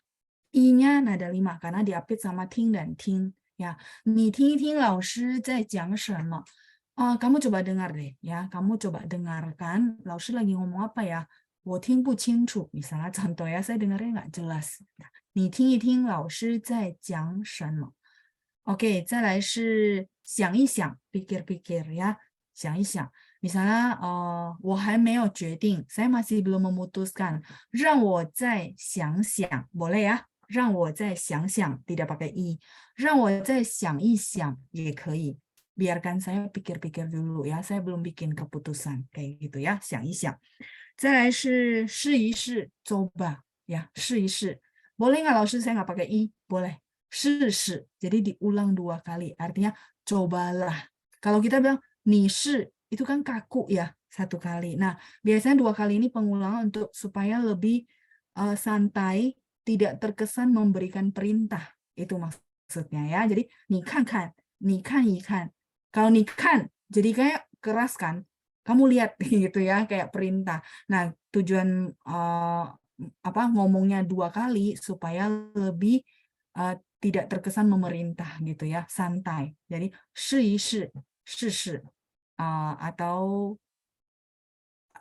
I-nya nada 5 karena diapit sama ting dan ting. Ya, ni ting lao shi zai jiang shenme. Kamu coba dengar deh ya. Kamu coba dengarkan. Lao shi lagi ngomong apa ya? 我听不清楚. Misalnya contoh ya, saya dengarnya nggak jelas. 你听一听老师在讲什么 ？Oke, 再来是想一想, pikir-pikir ya, 想一想. Misalnya, 我还没有决定, saya masih belum memutuskan. 让我再想想, boleh ya? 让我再想想, tidak pakai i. 让我再想一想也可以. Biarkan saya pikir-pikir dulu ya, saya belum bikin keputusan kayak gitu ya, 想一想. 再来是试一试, coba ya, 试一试. Boleh nggak Laoshi saya nggak pakai i? Boleh. Shi. Jadi diulang 2 kali. Artinya cobalah. Kalau kita bilang ni shi, itu kan kaku ya 1 kali. Nah, biasanya 2 kali ini pengulangan untuk supaya lebih santai, tidak terkesan memberikan perintah. Itu maksudnya ya. Jadi ni kan, yi kan. Kalau ni kan, jadi kayak keras kan. Kamu lihat gitu ya, kayak perintah. Nah, tujuan ngomongnya 2 kali supaya lebih tidak terkesan memerintah gitu ya, santai. Jadi 试一试, 试试, atau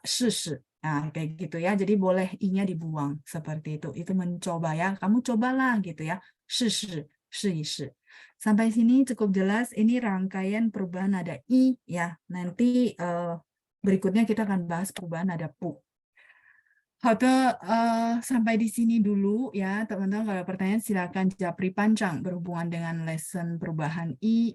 试试. Nah, kayak gitu ya. Jadi boleh i-nya dibuang seperti itu. Itu mencoba ya. Kamu cobalah gitu ya. 试试, 试一试. Sampai sini cukup jelas. Ini rangkaian perubahan nada i ya. Nanti berikutnya kita akan bahas perubahan nada pu. Sampai di sini dulu ya teman-teman. Kalau ada pertanyaan silakan japri panjang berhubungan dengan lesson perubahan i,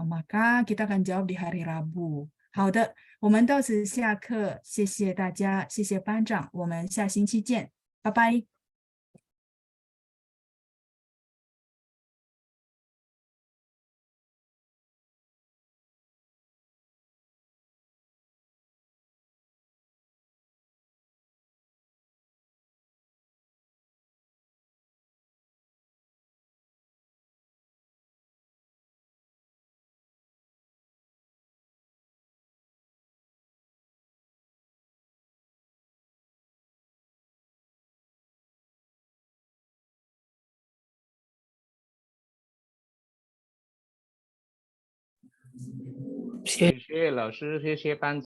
maka kita akan jawab di hari Rabu. 好的，我们到此下课，谢谢大家，谢谢班长，我们下星期见，拜拜。谢谢老师，谢谢班长。